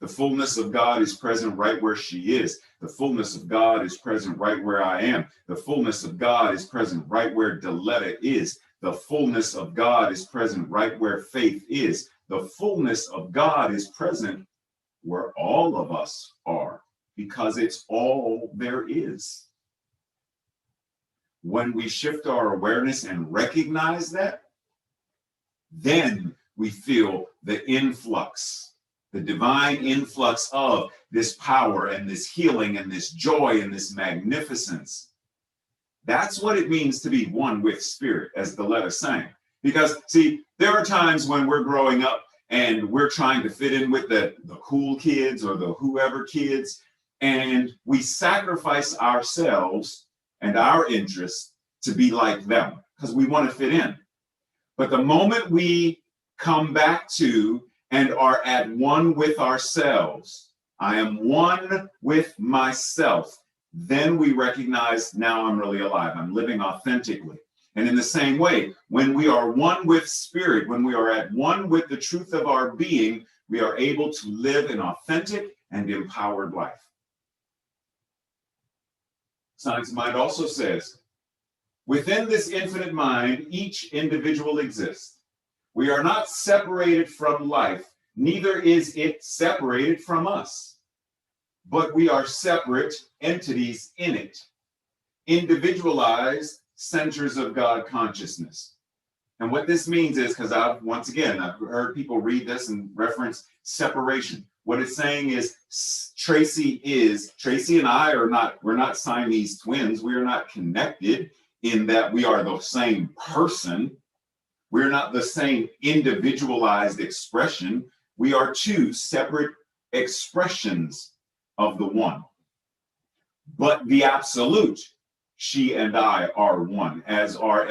The fullness of God is present right where she is. The fullness of God is present right where I am. The fullness of God is present right where Deletta is. The fullness of God is present right where Faith is. The fullness of God is present where all of us are, because it's all there is. When we shift our awareness and recognize that, then we feel the influx, the divine influx of this power and this healing and this joy and this magnificence. That's what it means to be one with spirit, as the letter sang. Because, see, there are times when we're growing up and we're trying to fit in with the cool kids or the whoever kids, and we sacrifice ourselves and our interests to be like them because we want to fit in. But the moment we come back to and are at one with ourselves, I am one with myself, then we recognize, now I'm really alive. I'm living authentically. And in the same way, when we are one with spirit, when we are at one with the truth of our being, we are able to live an authentic and empowered life. Science of Mind also says, within this infinite mind, each individual exists. We are not separated from life, neither is it separated from us. But we are separate entities in it, individualized centers of God consciousness. And what this means is, because I've heard people read this and reference separation. What it's saying is Tracy and I we're not Siamese twins. We are not connected in that we are the same person. We're not the same individualized expression. We are two separate expressions of the one. But the absolute, she and I are one, as are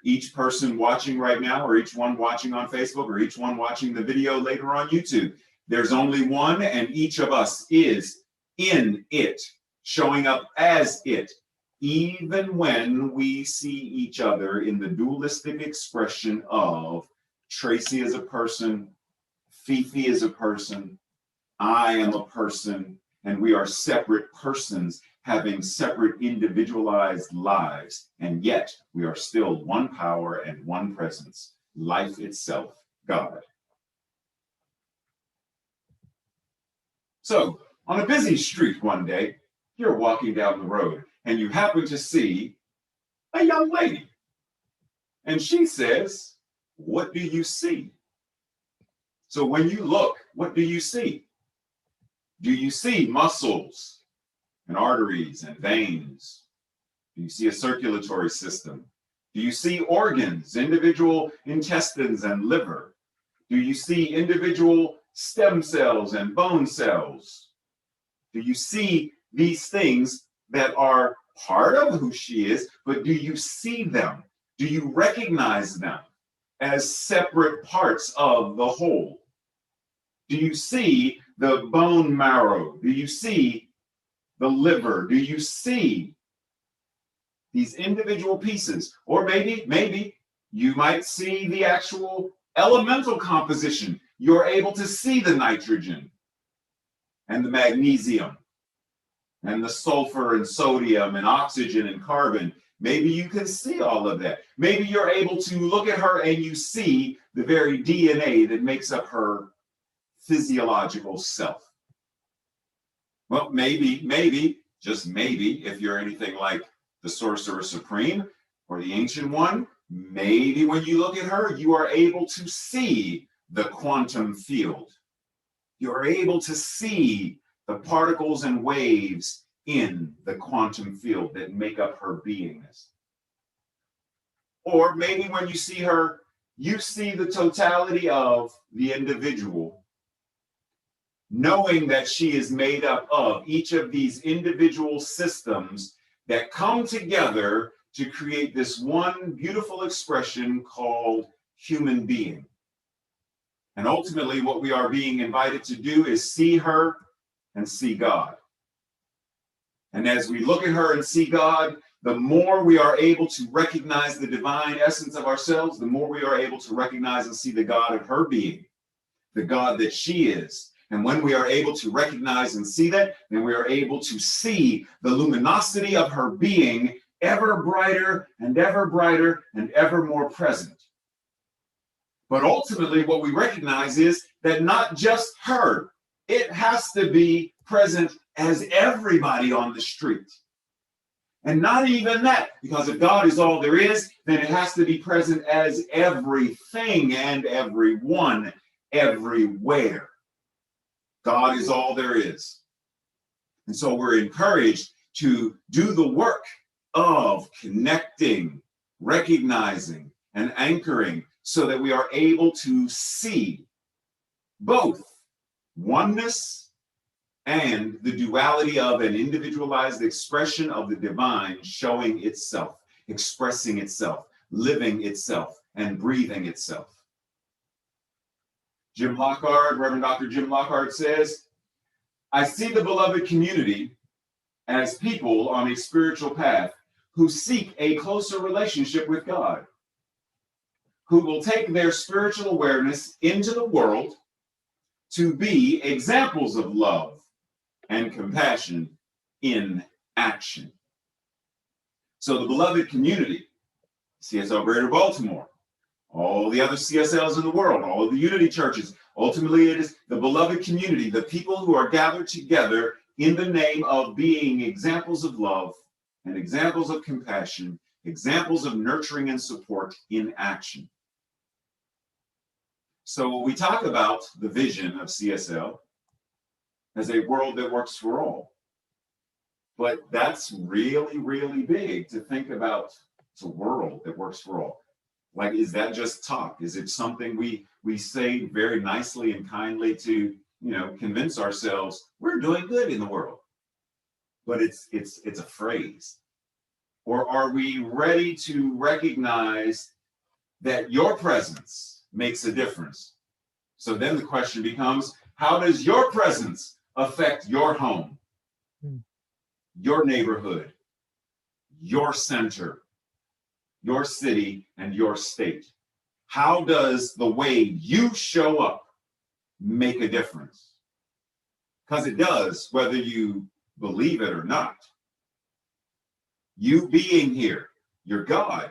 each person watching right now, or each one watching on Facebook, or each one watching the video later on YouTube. There's only one, and each of us is in it, showing up as it, even when we see each other in the dualistic expression of Tracy is a person, Fifi is a person, I am a person, and we are separate persons having separate individualized lives, and yet we are still one power and one presence, life itself, God. So, on a busy street one day, you're walking down the road and you happen to see a young lady. And she says, "What do you see?" So when you look, what do you see? Do you see muscles and arteries and veins? Do you see a circulatory system? Do you see organs, individual intestines and liver? Do you see individual stem cells and bone cells? Do you see these things that are part of who she is, but do you see them? Do you recognize them as separate parts of the whole? Do you see the bone marrow? Do you see the liver? Do you see these individual pieces? Or maybe you might see the actual elemental composition. You're able to see the nitrogen and the magnesium and the sulfur and sodium and oxygen and carbon. Maybe you can see all of that. Maybe you're able to look at her and you see the very DNA that makes up her physiological self. Well, maybe, just maybe, if you're anything like the Sorcerer Supreme or the Ancient One, maybe when you look at her, you are able to see the quantum field. You're able to see the particles and waves in the quantum field that make up her beingness. Or maybe when you see her, you see the totality of the individual, knowing that she is made up of each of these individual systems that come together to create this one beautiful expression called human being. And ultimately, what we are being invited to do is see her and see God. And as we look at her and see God, the more we are able to recognize the divine essence of ourselves, the more we are able to recognize and see the God of her being, the God that she is. And when we are able to recognize and see that, then we are able to see the luminosity of her being ever brighter and ever brighter and ever more present. But ultimately, what we recognize is that not just her, it has to be present as everybody on the street. And not even that, because if God is all there is, then it has to be present as everything and everyone, everywhere. God is all there is. And so we're encouraged to do the work of connecting, recognizing, and anchoring so that we are able to see both oneness and the duality of an individualized expression of the divine showing itself, expressing itself, living itself, and breathing itself. Reverend Dr. Jim Lockhart says, I see the beloved community as people on a spiritual path who seek a closer relationship with God, who will take their spiritual awareness into the world to be examples of love and compassion in action. So the beloved community, CSL Greater Baltimore, all the other CSLs in the world, all of the unity churches, ultimately it is the beloved community, the people who are gathered together in the name of being examples of love and examples of compassion, examples of nurturing and support in action. So we talk about the vision of CSL as a world that works for all. But that's really, really big to think about. It's a world that works for all. Like, is that just talk? Is it something we say very nicely and kindly to, convince ourselves we're doing good in the world? But it's a phrase. Or are we ready to recognize that your presence makes a difference? So then the question becomes, how does your presence affect your home, your neighborhood, your center, your city, and your state? How does the way you show up make a difference? Because it does, whether you believe it or not. You being here, you're God.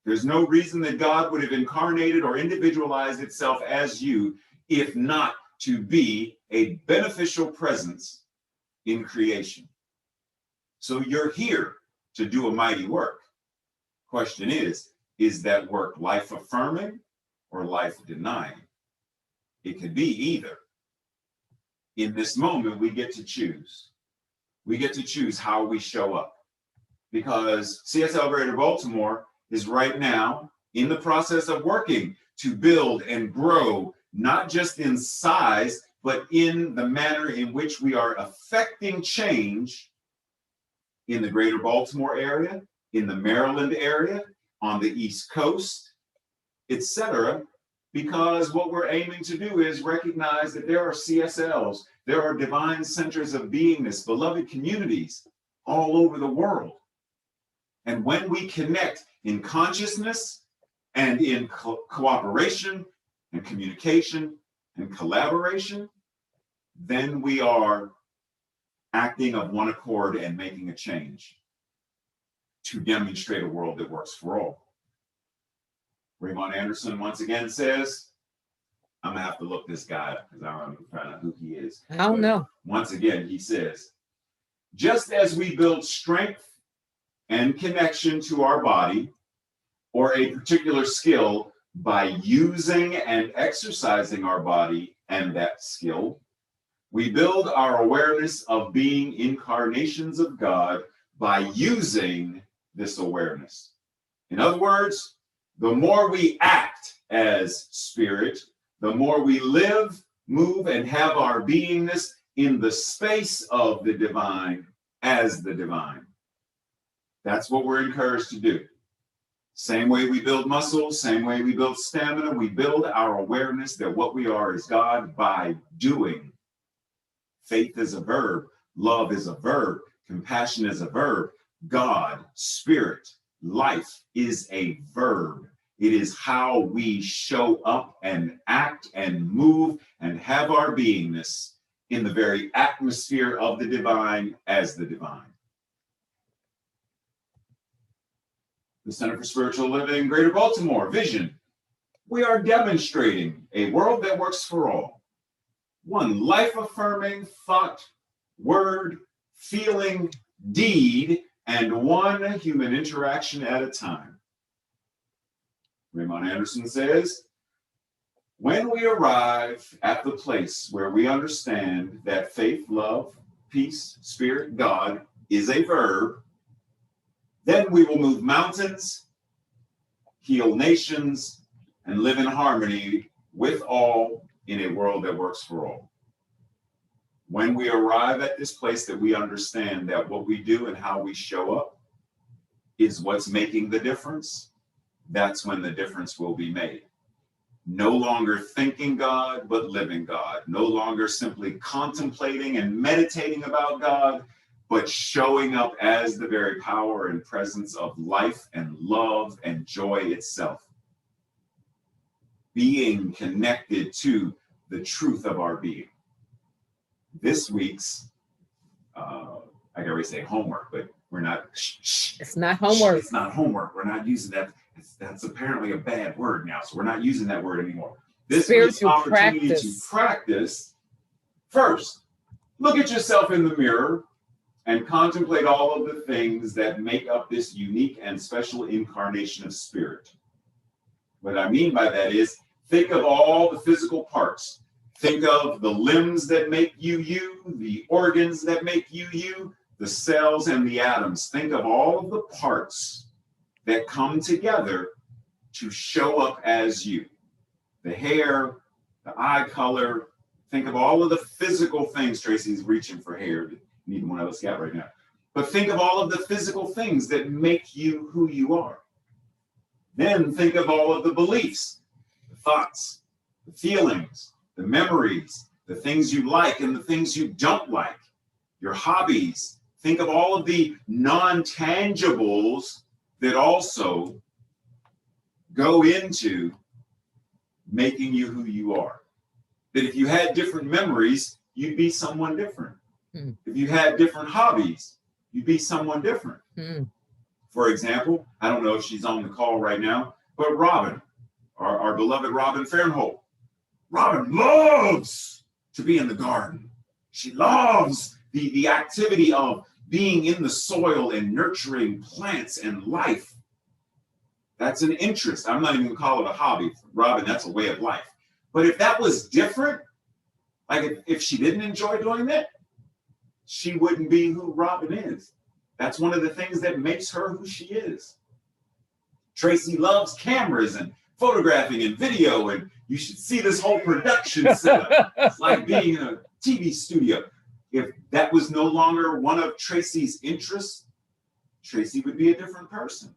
There's no reason that God would have incarnated or individualized itself as you, if not to be a beneficial presence in creation. So you're here to do a mighty work. Question is that work life affirming or life denying? It could be either. In this moment, we get to choose. We get to choose how we show up. Because CSL Greater Baltimore is right now in the process of working to build and grow, not just in size, but in the manner in which we are affecting change in the Greater Baltimore area, in the Maryland area, on the East Coast, etc. Because what we're aiming to do is recognize that there are CSLs, there are divine centers of beingness, beloved communities all over the world. And when we connect in consciousness and in cooperation and communication and collaboration, then we are acting of one accord and making a change to demonstrate a world that works for all. Raymont Anderson once again says, I'm gonna have to look this guy up because I don't find out who he is. I don't know. Once again, he says, just as we build strength and connection to our body or a particular skill by using and exercising our body and that skill, We build our awareness of being incarnations of God by using this awareness. In other words, the more we act as spirit, the more we live, move, and have our beingness in the space of the divine as the divine. That's what we're encouraged to do. Same way we build muscles, same way we build stamina, we build our awareness that what we are is God by doing. Faith is a verb, love is a verb, compassion is a verb, God, spirit, life is a verb. It is how we show up and act and move and have our beingness in the very atmosphere of the divine as the divine. The Center for Spiritual Living, Greater Baltimore, vision. We are demonstrating a world that works for all. One life-affirming thought, word, feeling, deed, and one human interaction at a time. Raymont Anderson says, when we arrive at the place where we understand that faith, love, peace, spirit, God is a verb, then we will move mountains, heal nations, and live in harmony with all in a world that works for all. When we arrive at this place that we understand that what we do and how we show up is what's making the difference, that's when the difference will be made. No longer thinking God, but living God. No longer simply contemplating and meditating about God, but showing up as the very power and presence of life and love and joy itself. Being connected to the truth of our being. This week's, I gotta always say homework, but we're not. It's not homework. It's not homework. We're not using that. That's apparently a bad word now, so we're not using that word anymore. This week's opportunity to practice. First, look at yourself in the mirror and contemplate all of the things that make up this unique and special incarnation of spirit. What I mean by that is, think of all the physical parts. Think of the limbs that make you you, the organs that make you you, the cells and the atoms. Think of all of the parts that come together to show up as you. The hair, the eye color. Think of all of the physical things. Tracy's reaching for hair. Neither one of us got right now. But think of all of the physical things that make you who you are. Then think of all of the beliefs, the thoughts, the feelings, the memories, the things you like and the things you don't like, your hobbies. Think of all of the non-tangibles that also go into making you who you are. That if you had different memories, you'd be someone different. If you had different hobbies, you'd be someone different. For example, I don't know if she's on the call right now, but Robin, our beloved Robin Fernholt. Robin loves to be in the garden. She loves the activity of being in the soil and nurturing plants and life. That's an interest. I'm not even gonna call it a hobby. Robin, that's a way of life. But if that was different, like if she didn't enjoy doing that, she wouldn't be who Robin is. That's one of the things that makes her who she is. Tracy loves cameras and photographing and video, and you should see this whole production setup. It's like being in a TV studio. If that was no longer one of Tracy's interests, Tracy would be a different person.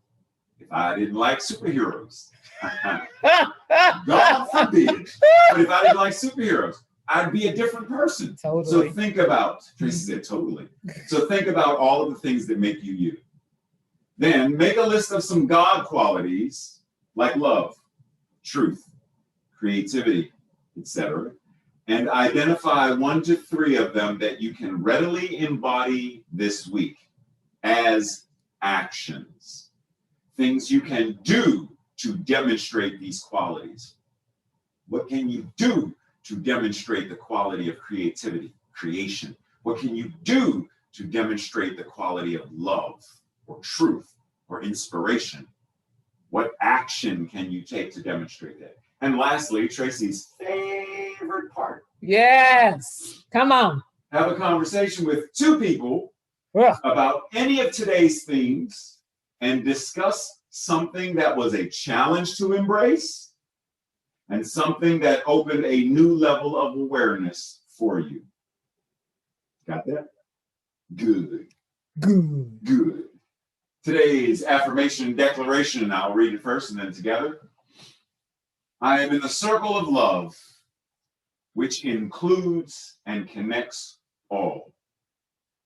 If I didn't like superheroes, God forbid, but if I didn't like superheroes, I'd be a different person. Totally. So think about, Tracy said totally. So think about all of the things that make you you. Then make a list of some God qualities like love, truth, creativity, etc. And identify 1 to 3 of them that you can readily embody this week as actions. Things you can do to demonstrate these qualities. What can you do to demonstrate the quality of creativity, creation? What can you do to demonstrate the quality of love or truth or inspiration? What action can you take to demonstrate that? And lastly, Tracy's favorite part. Yes. Come on. have a conversation with two people Yeah. about any of today's themes and discuss something that was a challenge to embrace and something that opened a new level of awareness for you. Got that? Good. Good. Good. Today's affirmation declaration, I'll read it first and then together. I am in the circle of love, which includes and connects all,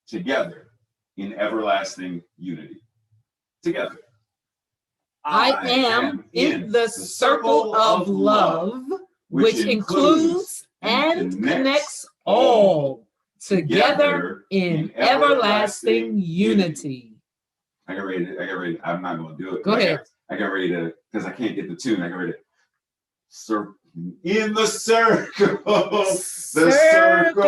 together in everlasting unity. Together. I am in the circle of love, which includes and connects all, together in everlasting unity. I got ready. I'm not going to do it. Go ahead. I got ready to, because I can't get the tune. I got ready to, in the circle, the circle.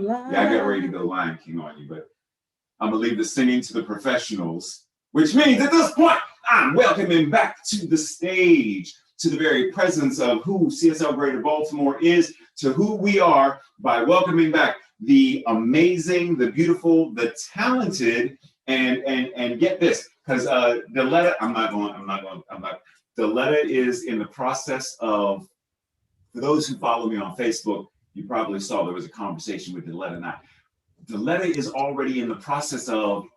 Yeah, I got ready to go Lion King on you, but I'm going to leave the singing to the professionals, which means at this point, I'm welcoming back to the stage, to the very presence of who CSL Greater Baltimore is, to who we are, by welcoming back the amazing, the beautiful, the talented, and get this, because Deletta, Deletta is in the process of, for those who follow me on Facebook, you probably saw there was a conversation with Deletta and I. Deletta is already in the process of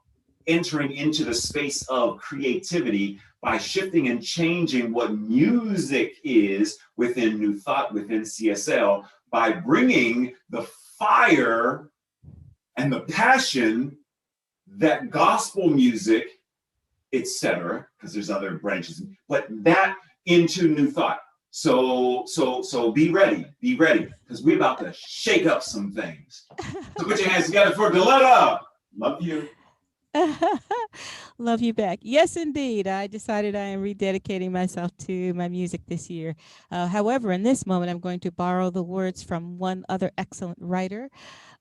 entering into the space of creativity by shifting and changing what music is within New Thought, within CSL, by bringing the fire and the passion that gospel music, etc., because there's other branches, but that into New Thought. So be ready, because we're about to shake up some things. So put your hands together for Deletta. Love you. Love you back. Yes, indeed. I decided I am rededicating myself to my music this year. However, in this moment, I'm going to borrow the words from one other excellent writer,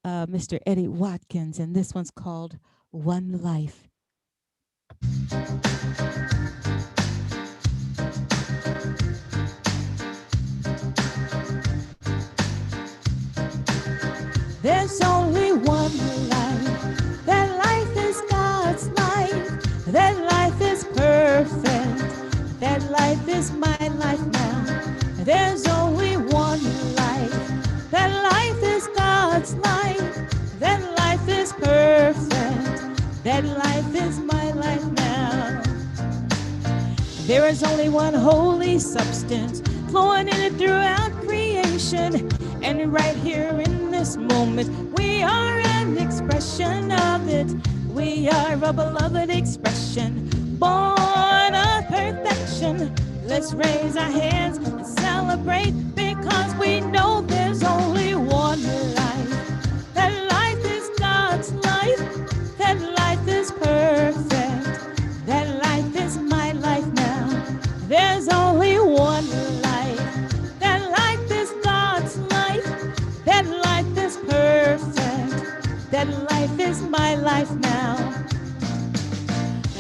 Mr. Eddie Watkins, and this one's called One Life. There's only one life. That life is God's life. That life is perfect. That life is my life now. There's only one life. That life is God's life. That life is perfect. That life is my life now. There is only one holy substance flowing in it throughout creation. And right here in this moment, we are an expression of it. We are a beloved expression, born of perfection. Let's raise our hands and celebrate, because we know there's only one life. That life is God's life. That life is perfect. That life is my life now. There's only one life. That life is God's life. That life is perfect. That life is my life now.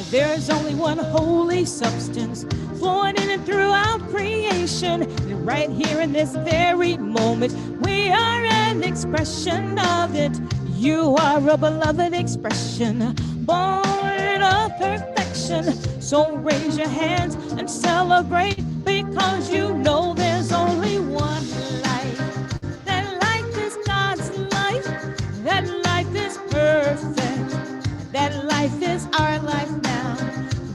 There's only one holy substance flowing in and throughout creation. And right here in this very moment, we are an expression of it. You are a beloved expression, born of perfection. So raise your hands and celebrate, because you know there's only one life. That life is God's life. That life is perfect. That life is our life now.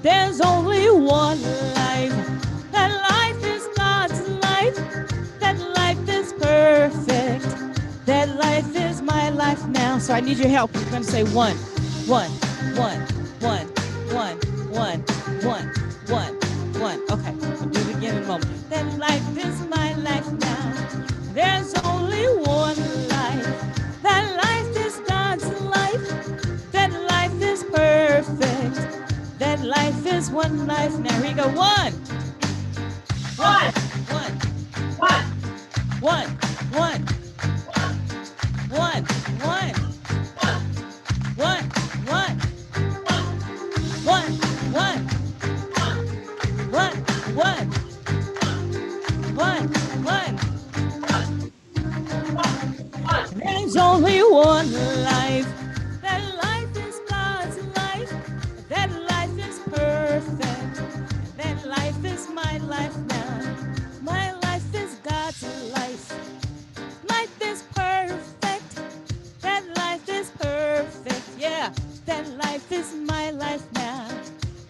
There's only one life. That life is God's life. That life is perfect. That life is my life now. So I need your help. We're going to say one, one, one, one, one, one, one, one, one. Okay, I'll do it again in a moment. That life is my life now. There's only one life. That life is God's life. That life is perfect. That life is one life. Now here we go. One. One. One. One. One. One. One. One. One. One. One. One. One. One. One. One. is my life now. My life is God's life. Life is perfect. That life is perfect. Yeah, that life is my life now.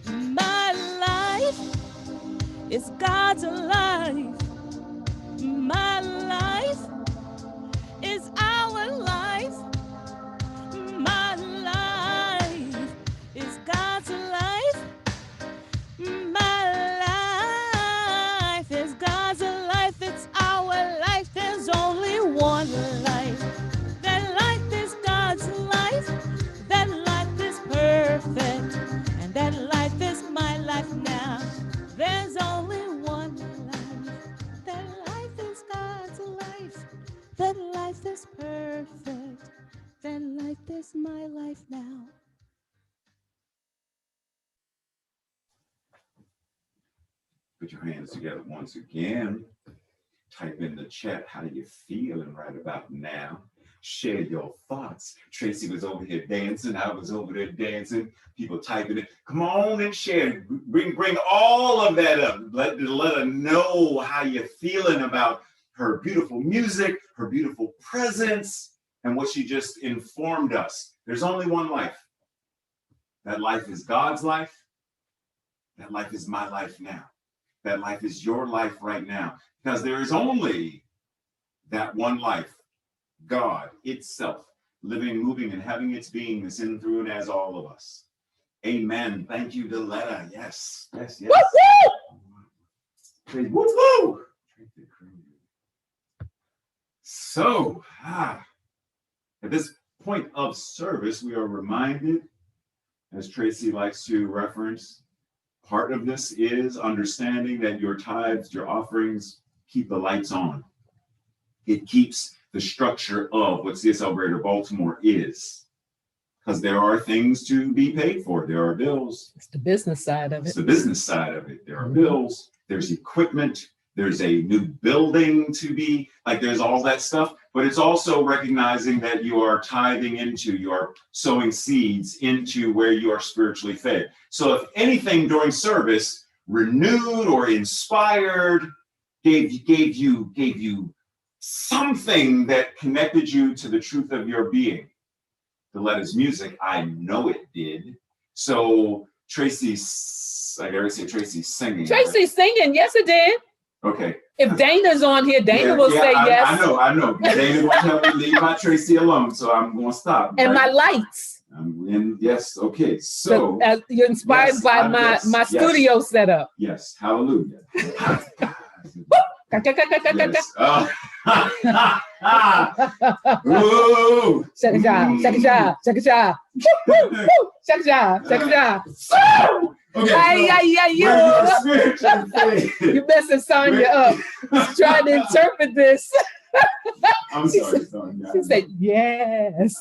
My life is God's life. My life is our life. My life is God's life. My life is God's life. It's our life. There's only one life. That life is God's life. That life is perfect. And that life is my life now. There's only one life. That life is God's life. That life is perfect. That life is my life now. Put your hands together once again. Type in the chat, how do you feeling right about now? Share your thoughts. Tracy was over here dancing. I was over there dancing. People typing it. Come on and share. Bring all of that up. Let her know how you're feeling about her beautiful music, her beautiful presence, and what she just informed us. There's only one life. That life is God's life. That life is my life now. That life is your life right now. Because there is only that one life, God itself, living, moving, and having its being is in, through, and as all of us. Amen. Thank you, Deletta. Yes, yes, yes. Woo-hoo! Woo-hoo! So, at this point of service, we are reminded, as Tracy likes to reference, part of this is understanding that your tithes, your offerings, keep the lights on. It keeps the structure of what CSL Greater Baltimore is. Because there are things to be paid for. There are bills. It's the business side of it. It's the business side of it. There are bills. There's equipment. There's a new building to be, like there's all that stuff. But it's also recognizing that you are tithing into, you are sowing seeds into where you are spiritually fed. So if anything during service renewed or inspired, gave you something that connected you to the truth of your being. Deletta's music, I know it did. So Tracy's, I gotta say Tracy's singing. Tracy's singing, yes it did. Okay. If Dana's on here, Dana will say yes. I know. Dana will tell me leave my Tracy alone, so I'm gonna stop. And my lights. Yes, okay. So you're inspired by my studio setup. Yes, hallelujah. Yes. Ooh. Check it out. Okay, you messing Sonya up. Trying to interpret this. I'm sorry, Sonya. She said yes.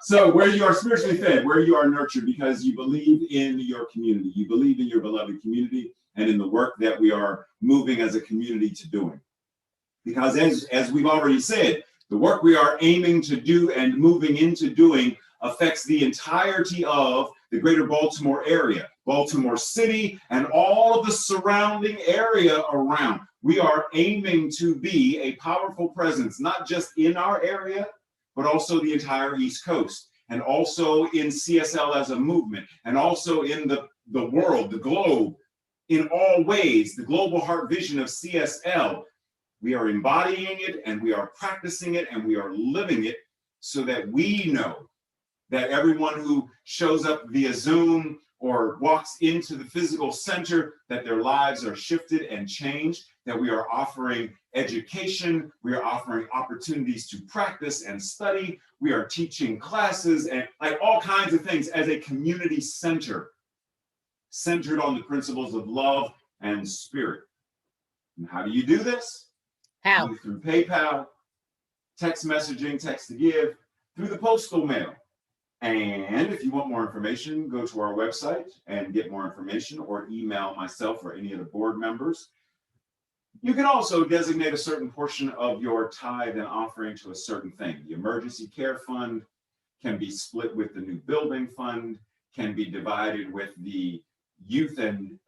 So where you are spiritually fed, where you are nurtured, because you believe in your community, you believe in your beloved community, and in the work that we are moving as a community to doing. Because as we've already said, the work we are aiming to do and moving into doing affects the entirety of the greater Baltimore area, Baltimore City, and all of the surrounding area around. We are aiming to be a powerful presence, not just in our area, but also the entire East Coast, and also in CSL as a movement, and also in the world, the globe, in all ways, the global heart vision of CSL. We are embodying it, and we are practicing it, and we are living it, so that we know that everyone who shows up via Zoom or walks into the physical center, that their lives are shifted and changed, that we are offering education, we are offering opportunities to practice and study, we are teaching classes and like all kinds of things as a community center, centered on the principles of love and spirit. And how do you do this? How? Through PayPal, text messaging, text to give, through the postal mail. And if you want more information, go to our website and get more information, or email myself or any of the board members. You can also designate a certain portion of your tithe and offering to a certain thing. The emergency care fund can be split with the new building fund, can be divided with the youth and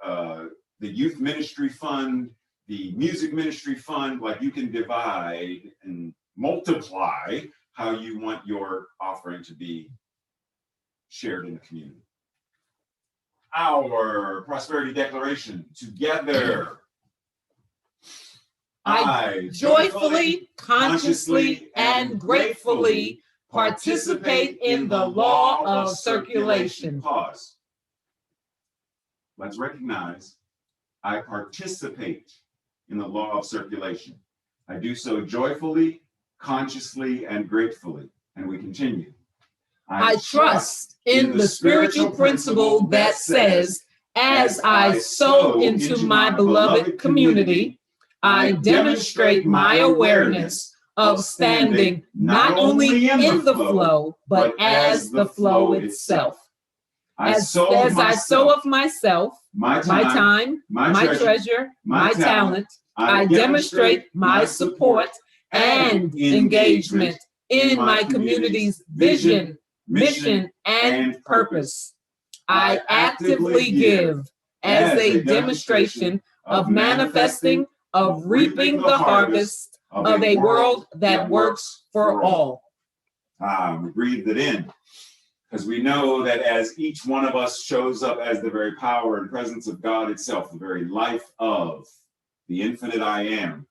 the youth ministry fund, the music ministry fund, like you can divide and multiply how you want your offering to be shared in the community. Our prosperity declaration together. I joyfully, consciously, and gratefully participate in the law of circulation. Pause. Let's recognize I participate in the law of circulation. I do so joyfully, consciously, and gratefully. And we continue. I trust in the spiritual principle that says, as I sow into my beloved community, I demonstrate my awareness of standing not only in the flow, but as the flow itself. As I sow of myself, my time, my treasure, my talent, I demonstrate my support and engagement in my community's vision, mission, and purpose. I actively give as a demonstration of manifesting, of reaping the harvest of a world that works for all. We breathed it in, because we know that as each one of us shows up as the very power and presence of God itself, the very life of the infinite I am,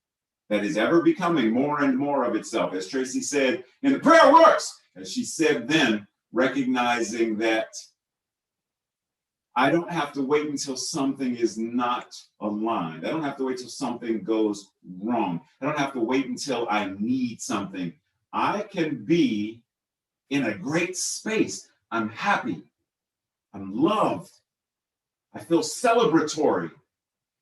that is ever becoming more and more of itself. As Tracy said in the prayer works, as she said then, recognizing that I don't have to wait until something is not aligned. I don't have to wait until something goes wrong. I don't have to wait until I need something. I can be in a great space. I'm happy. I'm loved. I feel celebratory.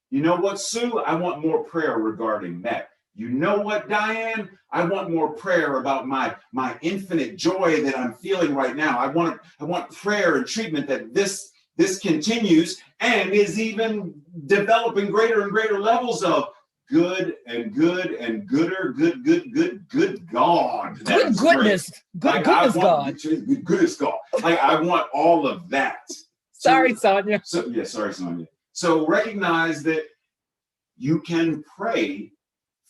You know what, Sue? I want more prayer regarding that. You know what, Diane? I want more prayer about my infinite joy that I'm feeling right now. I want prayer and treatment that this continues and is even developing greater and greater levels of good and good and gooder, good God. Good goodness. Good goodness, God. Good goodness, God. Like, I want all of that. Sorry, Sonya. Sorry, Sonya. So recognize that you can pray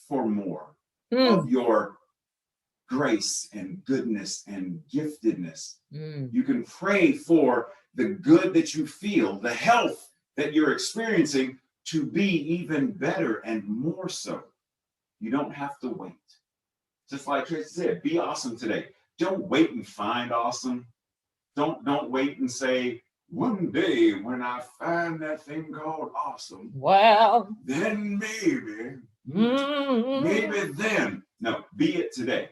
for more of your grace and goodness and giftedness. You can pray for the good that you feel, the health that you're experiencing to be even better and more so. You don't have to wait. Just like Tracy said, be awesome today. Don't wait and find awesome. Don't wait and say, one day when I find that thing called awesome, well, then maybe then. No, be it today.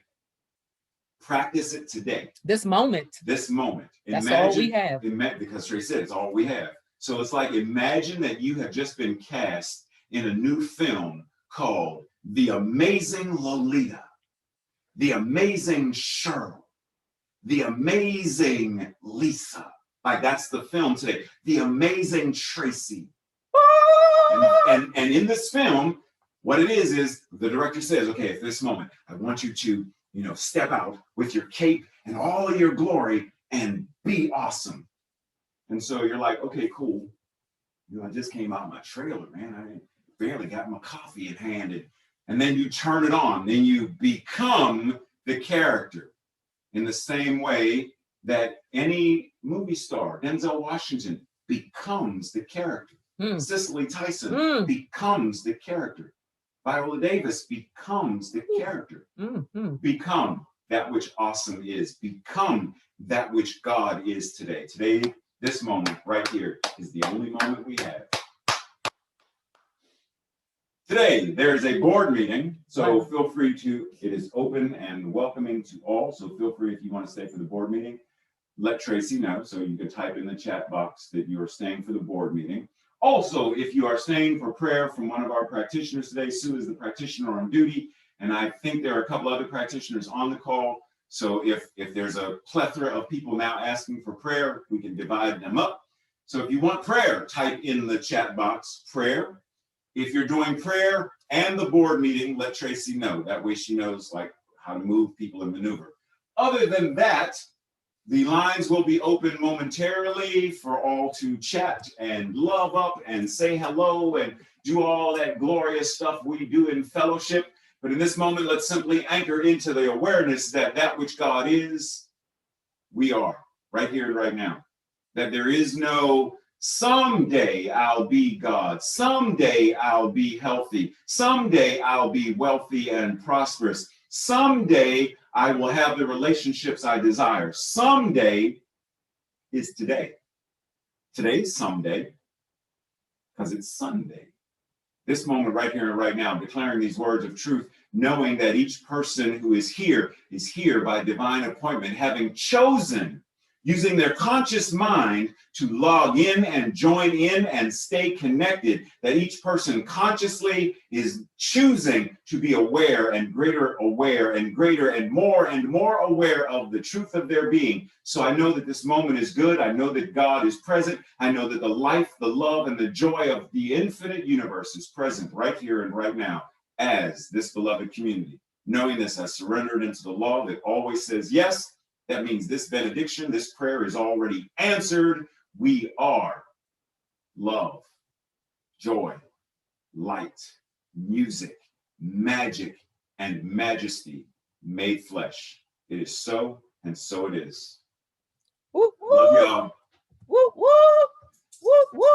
Practice it today. This moment. That's all we have. Because Tracy said it's all we have. So it's like, imagine that you have just been cast in a new film called The Amazing Lolita, The Amazing Cheryl, The Amazing Lisa. Like, that's the film today. The Amazing Tracy. And in this film, what it is the director says, okay, at this moment, I want you to, step out with your cape and all of your glory and be awesome. And so you're like, okay, cool. I just came out of my trailer, man. I barely got my coffee in hand. And then you turn it on. Then you become the character in the same way that any movie star, Denzel Washington, becomes the character. Cicely Tyson becomes the character. Viola Davis becomes the character. Become that which awesome is. Become that which God is today. Today, this moment right here is the only moment we have. Today, there is a board meeting, so feel free to, it is open and welcoming to all, so feel free if you want to stay for the board meeting. Let Tracy know, so you can type in the chat box that you are staying for the board meeting. Also, if you are staying for prayer from one of our practitioners today, Sue is the practitioner on duty, and I think there are a couple other practitioners on the call. So if there's a plethora of people now asking for prayer, we can divide them up. So if you want prayer, type in the chat box, prayer. If you're doing prayer and the board meeting, let Tracy know. That way she knows like how to move people and maneuver. Other than that, The lines will be open momentarily for all to chat and love up and say hello and do all that glorious stuff we do in fellowship. But in this moment, let's simply anchor into the awareness that that which God is, we are right here and right now. That there is no someday I'll be God, someday I'll be healthy, someday I'll be wealthy and prosperous, someday I will have the relationships I desire. Someday is today. Today's someday because it's Sunday. This moment right here and right now, declaring these words of truth, knowing that each person who is here by divine appointment, having chosen, using their conscious mind to log in and join in and stay connected, that each person consciously is choosing to be aware and greater and more aware of the truth of their being. So I know that this moment is good. I know that God is present. I know that the life, the love, and the joy of the infinite universe is present right here and right now as this beloved community. Knowing this, I surrendered into the law that always says yes. That means this benediction, this prayer is already answered. We are love, joy, light, music, magic, and majesty made flesh. It is so, and so it is. Woo, woo. Love y'all. Woo, woo. Woo, woo.